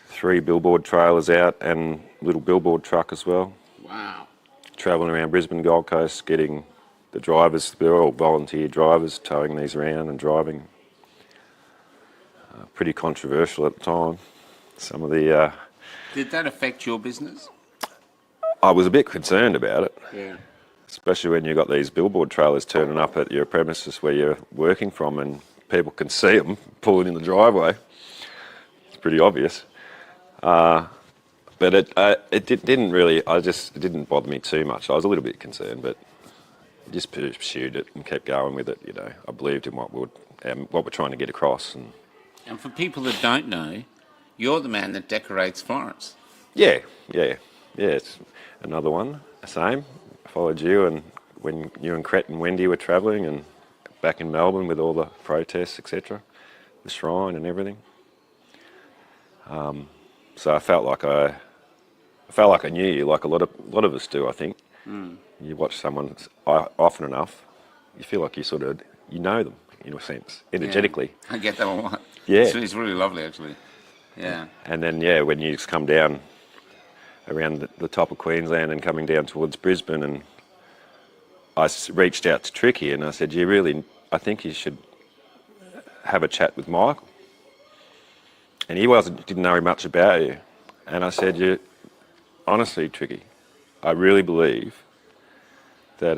3 billboard trailers out and a little billboard truck as well. Wow. Travelling around Brisbane, Gold Coast, getting the drivers, they're all volunteer drivers, towing these around and driving. Pretty controversial at the time. Some of the... Did that affect your business? I was a bit concerned about it. Yeah. Especially when you've got these billboard trailers turning up at your premises where you're working from, and people can see them pulling in the driveway. It's pretty obvious. But it didn't bother me too much. I was a little bit concerned, but just pursued it and kept going with it. You know, I believed in what we're trying to get across. And for people that don't know, you're the man that decorates Florence. Yeah. It's another one. Same. I followed you, and when you and Cret and Wendy were travelling, and back in Melbourne with all the protests, etc., the shrine and everything. So I felt like I knew you, like a lot of us do. I think you watch someone often enough, you feel like you know them in a sense, energetically. Yeah, I get that one. Yeah, it's really lovely actually. Yeah. And then when you come down around the top of Queensland and coming down towards Brisbane, and I reached out to Tricky and I said, I think you should have a chat with Michael. And he didn't know much about you. And I said, honestly, Tricky, I really believe that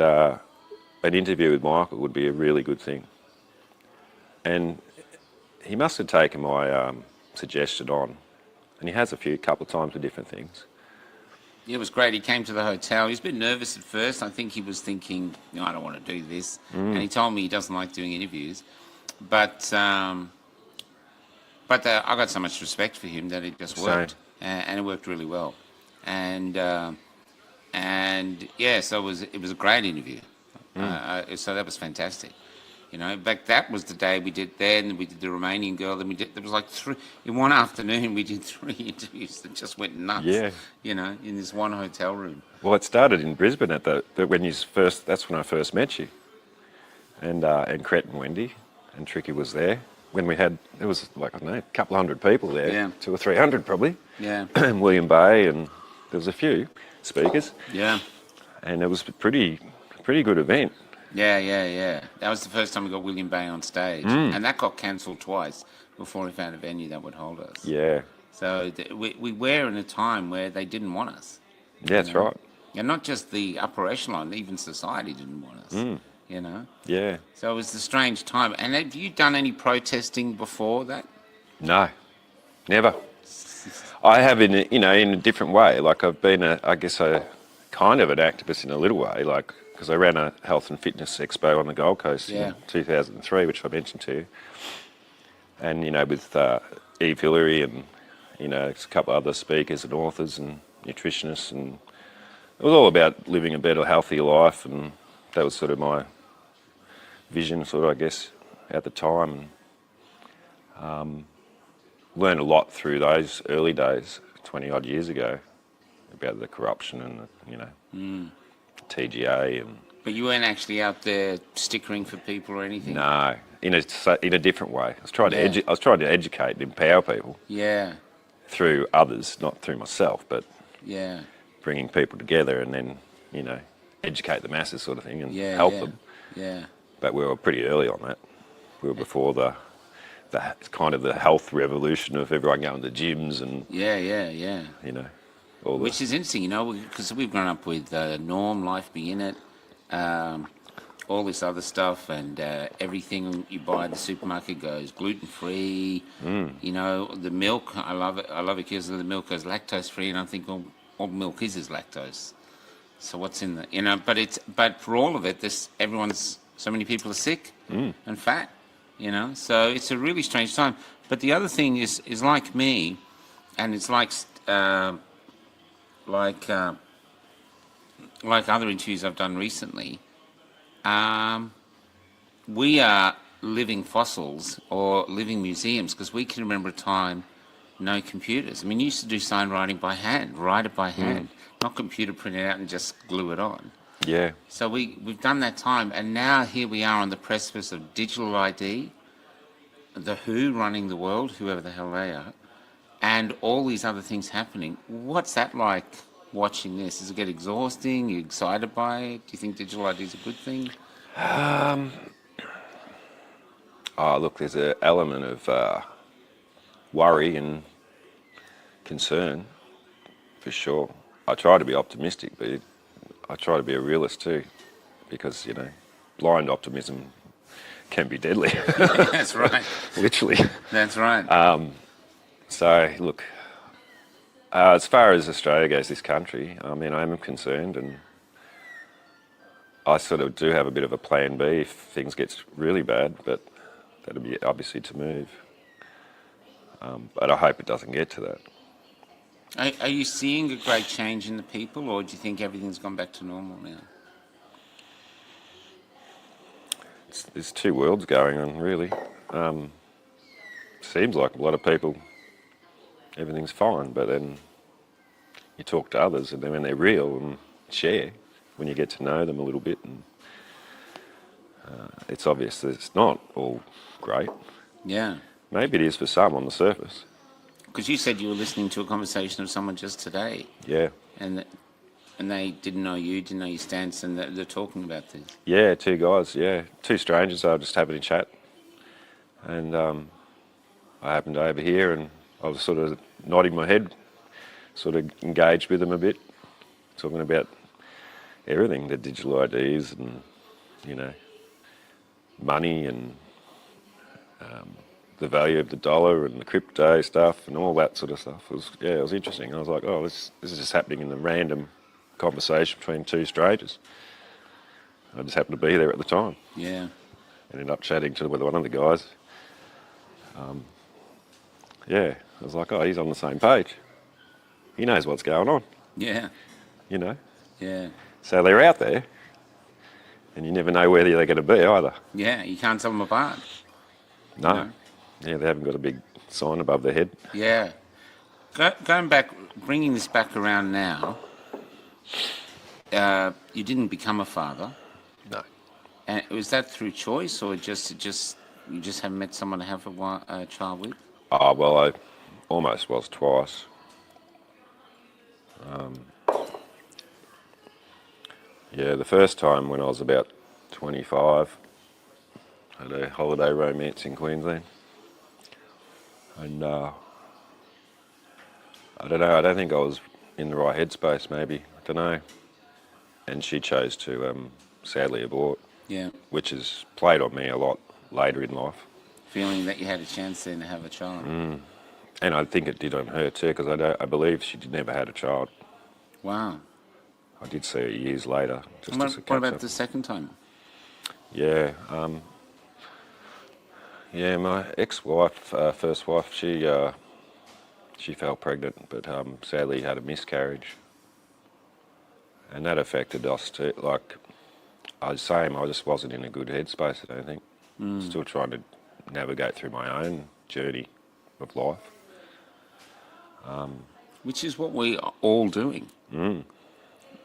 an interview with Michael would be a really good thing. And he must have taken my suggestion on. And he has a couple of times with different things. Yeah, it was great. He came to the hotel. He was a bit nervous at first. I think he was thinking, I don't want to do this. And he told me he doesn't like doing interviews. But I got so much respect for him that it just worked. And it worked really well. And yeah, so it was a great interview. So that was fantastic. But that was the day we did then. We did the Romanian girl. Then there was like in one afternoon. We did 3 interviews that just went nuts. Yeah. In this one hotel room. Well, it started in Brisbane that's when I first met you, and Cret and Wendy, and Tricky was there. When there was like, I don't know, a couple hundred people there. Yeah. 200 or 300 probably. Yeah. And William Bay, and there was a few speakers. Yeah. And it was a pretty good event. Yeah. That was the first time we got William Bay on stage. And that got cancelled twice before we found a venue that would hold us. Yeah. So we were in a time where they didn't want us. Yeah, that's right. And not just the upper echelon, even society didn't want us. Yeah. So it was a strange time. And have you done any protesting before that? No, never. I have in a different way. Like I've been I guess a kind of an activist in a little way, like, because I ran a health and fitness expo on the Gold Coast in 2003, which I mentioned to you. And, with Eve Hillary and, a couple of other speakers and authors and nutritionists, and it was all about living a better, healthier life, and that was sort of my vision, I guess, at the time. Learned a lot through those early days, 20-odd years ago, about the corruption and, TGA and... But you weren't actually out there stickering for people or anything? No, in a different way. I was trying to educate and empower people. Yeah. Through others, not through myself, but bringing people together and then, educate the masses sort of thing and help them. Yeah. But we were pretty early on that. We were before the kind of the health revolution of everyone going to gyms and... Yeah. Which is interesting, because we've grown up with Norm, Life Be In It, all this other stuff, and everything you buy at the supermarket goes gluten-free. The milk, I love it because the milk goes lactose-free, and I think all milk is lactose. So what's in the, but for all of it, so many people are sick and fat, so it's a really strange time. But the other thing is like me, and it's like other interviews I've done recently, we are living fossils or living museums, because we can remember a time, no computers. I mean, you used to do sign writing by hand, write it by hand, not computer print it out and just glue it on. Yeah. So we've done that time, and now here we are on the precipice of digital ID, the WHO running the world, whoever the hell they are, and all these other things happening. What's that like, watching this? Does it get exhausting? Are you excited by it? Do you think digital ID is a good thing? Look, there's an element of worry and concern, for sure. I try to be optimistic, but I try to be a realist too, because, blind optimism can be deadly. That's right. Literally. That's right. So, look, as far as Australia goes, this country, I mean, I am concerned, and I sort of do have a bit of a plan B if things get really bad, but that'll be obviously to move. But I hope it doesn't get to that. Are you seeing a great change in the people, or do you think everything's gone back to normal now? There's two worlds going on, really. Seems like a lot of people, everything's fine, but then you talk to others, and then when they're real and share, when you get to know them a little bit, and it's obvious that it's not all great. Yeah. Maybe it is for some on the surface. Because you said you were listening to a conversation of someone just today, Yeah. and they didn't know you, didn't know your stance, and they're talking about this. Yeah, two guys, yeah. Two strangers, they were just having a chat. And I happened to overhear, and I was sort of nodding my head, sort of engaged with them a bit, talking about everything, the digital IDs and, you know, money and the value of the dollar and the crypto stuff and all that sort of stuff. It was interesting. I was like, oh, this is just happening in a random conversation between two strangers. I just happened to be there at the time. Yeah. Ended up chatting with one of the guys. I was like, oh, he's on the same page. He knows what's going on, Yeah. you know. Yeah. So they're out there, and you never know where they're going to be either. Yeah. You can't tell them apart. No. No. Yeah, they haven't got a big sign above their head. Yeah. Going back, bringing this back around now, you didn't become a father. No. And was that through choice, or just you just haven't met someone to have a child with? Oh, well, I almost was twice. The first time when I was about 25, I had a holiday romance in Queensland. And I don't know, I don't think I was in the right headspace, maybe. I don't know. And she chose to sadly abort, Yeah. which has played on me a lot later in life. Feeling that you had a chance then to have a child. And I think it did on her too, because I believe she never had a child. Wow. I did see her years later. Just And as a what catch about up. the second time? Yeah, my ex-wife, first wife, she fell pregnant, but sadly had a miscarriage, and that affected us too. Like I was saying, I just wasn't in a good headspace. I don't think. Still trying to navigate through my own journey of life. Which is what we are all doing.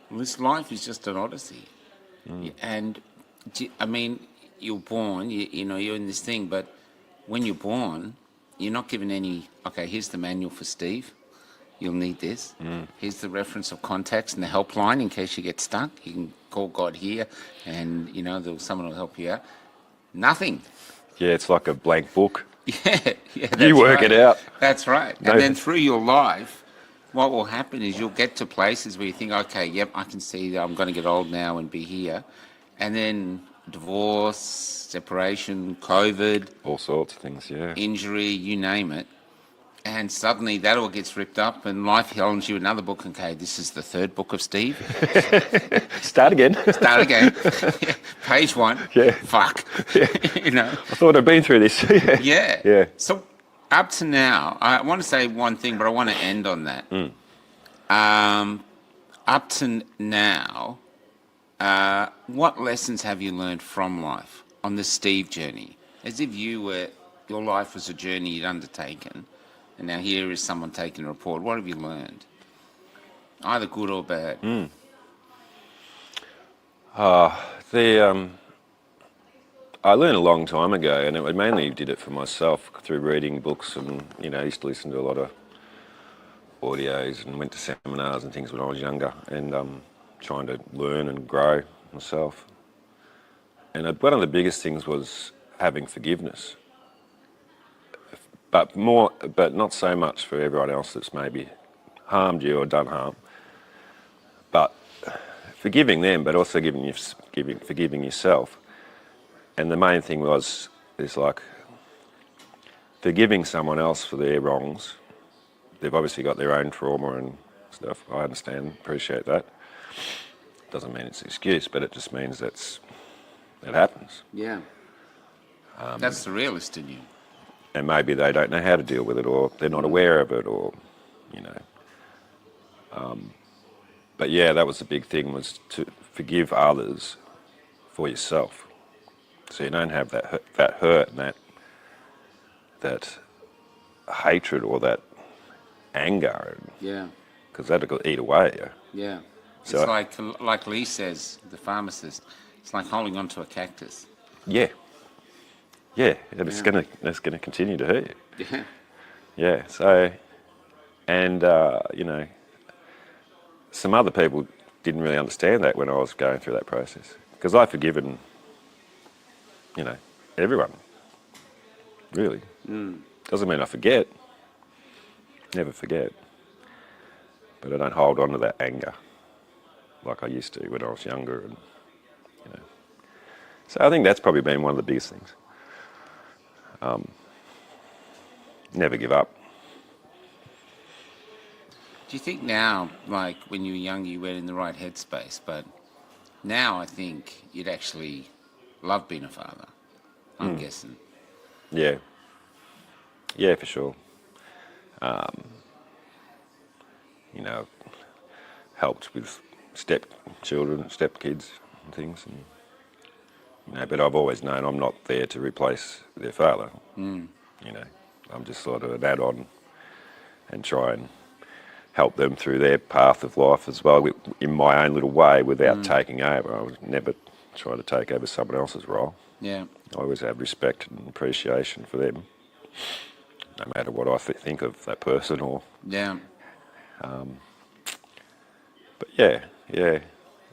This life is just an odyssey. And, I mean, you're born, you know, you're in this thing, but when you're born, you're not given any, okay, here's the manual for Steve. You'll need this. Here's the reference of contacts and the helpline in case you get stuck. You can call God here and, you know, someone will help you out. Nothing. Yeah, it's like a blank book. Yeah, that's You work right. it out. That's right. No. And then through your life, what will happen is you'll get to places where you think, okay, yep, I can see that I'm going to get old now and be here. And then divorce, separation, COVID, All sorts of things, yeah. injury, you name it. And suddenly that all gets ripped up and life hands you another book. Okay, this is the third book of Steve. Start again. Start again. Page 1. Yeah. Fuck. You know. I thought I'd been through this. Yeah. Yeah. So up to now, I want to say one thing, but I want to end on that. Up to now, what lessons have you learned from life on the Steve journey? As if your life was a journey you'd undertaken, and now here is someone taking a report. What have you learned? Either good or bad. I learned a long time ago, and I mainly did it for myself through reading books, and I used to listen to a lot of audios and went to seminars and things when I was younger, and trying to learn and grow myself. And one of the biggest things was having forgiveness, but not so much for everyone else that's maybe harmed you or done harm, but forgiving them, but also forgiving yourself. And the main thing is like forgiving someone else for their wrongs. They've obviously got their own trauma and stuff. I understand, appreciate that. Doesn't mean it's an excuse, but it just means it happens. Yeah. That's the realist in you. And maybe they don't know how to deal with it, or they're not aware of it, or But yeah, that was the big thing, was to forgive others for yourself. So you don't have that hurt and that hatred or that anger. Yeah. Because that'll eat away at you. Yeah. So- It's like Lee says, the pharmacist, it's like holding onto a cactus. Yeah. Yeah, and it's gonna continue to hurt you. Yeah. Yeah. So And, you know, some other people didn't really understand that when I was going through that process. Because I've forgiven, you know, everyone, really. Doesn't mean I forget, never forget. But I don't hold on to that anger like I used to when I was younger. And, you know. So I think that's probably been one of the biggest things. Never give up. Do you think now, like when you were younger, you went in the right headspace, but now I think you'd actually love being a father, I'm guessing. Yeah. Yeah, for sure. You know, helped with stepchildren, stepkids and things. And, you know, but I've always known I'm not there to replace their father. You know, I'm just sort of an add-on and try and help them through their path of life as well in my own little way without taking over. I would never try to take over someone else's role. Yeah. I always have respect and appreciation for them, no matter what I think of that person or... Yeah. But yeah,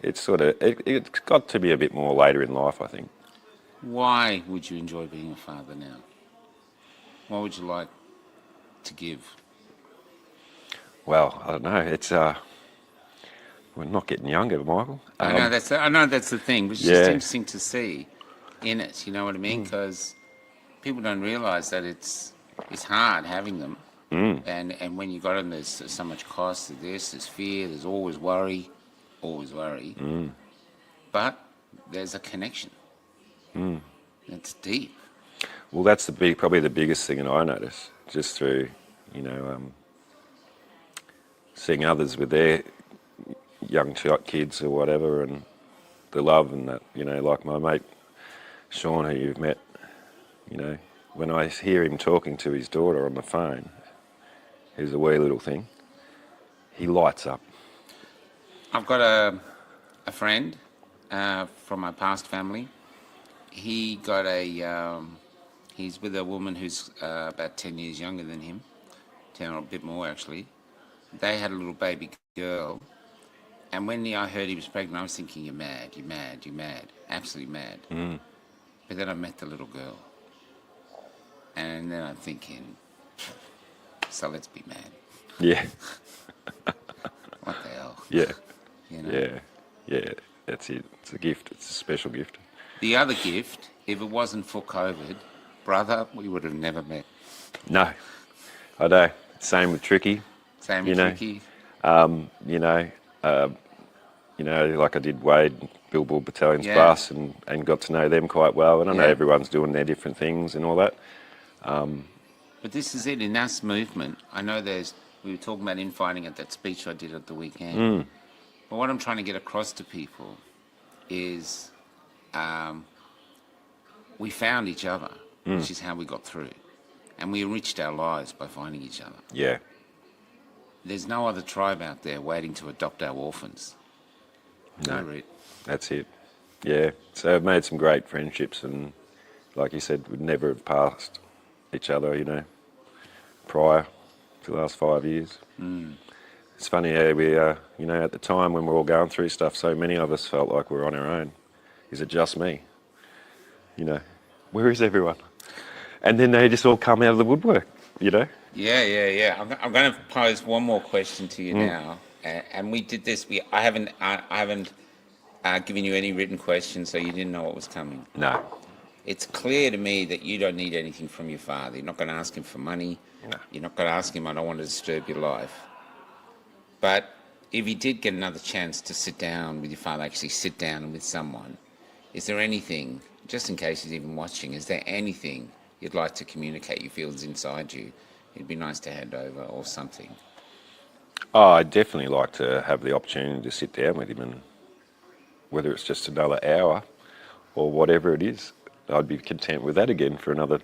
it's sort of, it's got to be a bit more later in life, I think. Why would you enjoy being a father now? What would you like to give? Well, I don't know, it's, we're not getting younger, Michael. I know that's the thing, but it's just interesting to see in it, you know what I mean? Because people don't realise that it's hard having them. And when you got them, there's so much cost, there's fear, there's always worry. But there's a connection. It's deep. Well, that's probably the biggest thing that I notice, just through, you know, seeing others with their young kids or whatever, and the love and that, you know, like my mate Sean, who you've met, you know, when I hear him talking to his daughter on the phone, who's a wee little thing, he lights up. I've got a friend from my past family. He got he's with a woman who's about 10 years younger than him, 10 or a bit more actually. They had a little baby girl, and when I heard he was pregnant, I was thinking, you're mad, absolutely mad. But then I met the little girl, and then I'm thinking, so let's be mad. Yeah. What the hell? Yeah. You know? Yeah, that's it. It's a gift. It's a special gift. The other gift, if it wasn't for COVID, brother, we would have never met. No, I know. Same with Tricky. Same with Tricky. You know, like I did Wade, Billboard Battalion's bus, and got to know them quite well. And I know everyone's doing their different things and all that. But this is it, in us movement, I know we were talking about infighting at that speech I did at the weekend. But what I'm trying to get across to people is we found each other, which is how we got through. And we enriched our lives by finding each other. Yeah. There's no other tribe out there waiting to adopt our orphans. No, Reed. That's it. Yeah. So I've made some great friendships, and like you said, we'd never have passed each other, you know, prior to the last 5 years. It's funny how we, you know, at the time when we're all going through stuff, so many of us felt like we're on our own. Is it just me? You know, where is everyone? And then they just all come out of the woodwork, you know? Yeah. I'm going to pose one more question to you now. And we did this. I haven't given you any written questions, so you didn't know what was coming. No. It's clear to me that you don't need anything from your father. You're not going to ask him for money. No. You're not going to ask him, I don't want to disturb your life. But if you did get another chance to sit down with your father, actually sit down with someone, is there anything, just in case he's even watching, is there anything you'd like to communicate you feel is inside you? It'd be nice to hand over or something. Oh, I'd definitely like to have the opportunity to sit down with him, and whether it's just another hour or whatever it is, I'd be content with that again for another,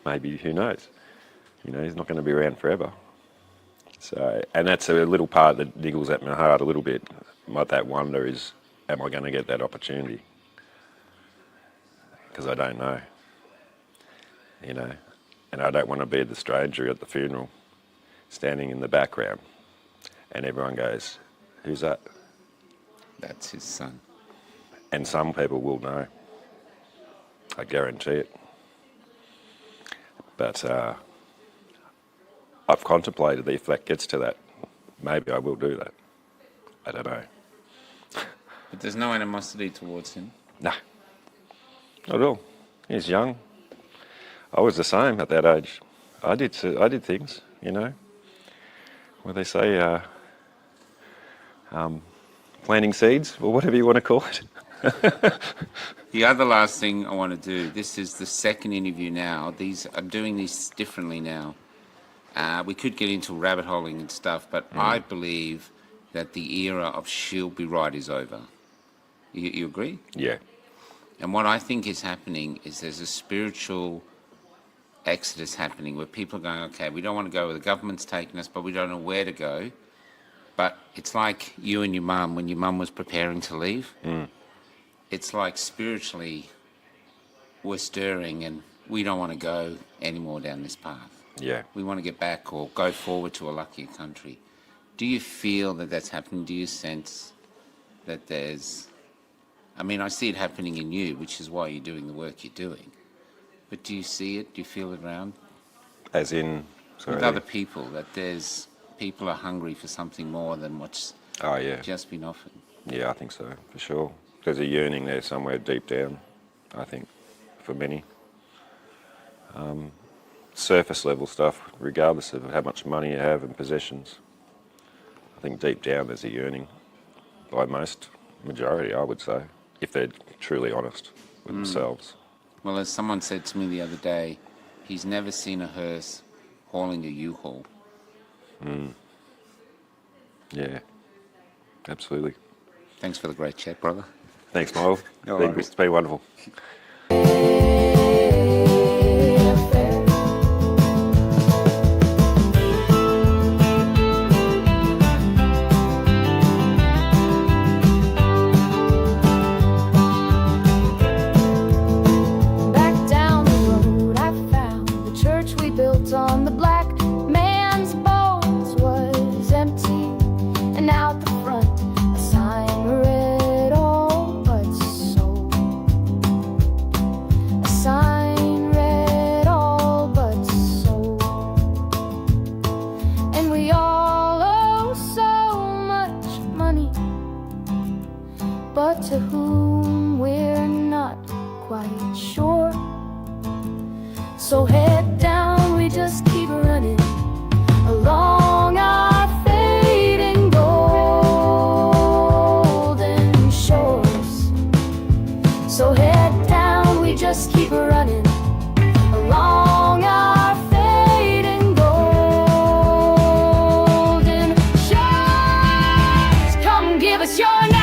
maybe, who knows? You know, he's not going to be around forever. So, and that's a little part that niggles at my heart a little bit. That wonder is, am I going to get that opportunity? Because I don't know, you know, and I don't want to be the stranger at the funeral standing in the background, and everyone goes, "Who's that?" That's his son. And some people will know. I guarantee it. But I've contemplated that if that gets to that, maybe I will do that. I don't know. But there's no animosity towards him. No, not at all. He's young. I was the same at that age. I did things, you know. What they say, planting seeds, or whatever you want to call it. The other last thing I want to do, this is the second interview now. I'm doing this differently now. We could get into rabbit holing and stuff, but I believe that the era of she'll be right is over. You agree? Yeah. And what I think is happening is there's a spiritual exodus happening where people are going, okay, we don't want to go where the government's taking us, but we don't know where to go. But it's like you and your mum, when your mum was preparing to leave. It's like spiritually we're stirring and we don't want to go anymore down this path. Yeah. We want to get back or go forward to a luckier country. Do you feel that that's happening? Do you sense that there's... I mean, I see it happening in you, which is why you're doing the work you're doing. But do you see it? Do you feel it around? As in... Sorry. With other people, that there's... People are hungry for something more than what's just been offered. Yeah, I think so, for sure. There's a yearning there somewhere deep down, I think, for many. Surface level stuff, regardless of how much money you have and possessions. I think deep down there's a yearning by most, majority, I would say, if they're truly honest with themselves. Well, as someone said to me the other day, he's never seen a hearse hauling a U-Haul. Yeah, absolutely. Thanks for the great chat, brother. Thanks, Miles. All right. It's been wonderful. Back down the road I found the church we built on the black man's bones was empty, and out the front a sign read all but sold. A sign read all but sold. And we all owe so much money, but to whom we're not quite sure. So head down, we just keep running along our fading golden shores. So head down, we just keep running along our fading golden shores. Come give us your name.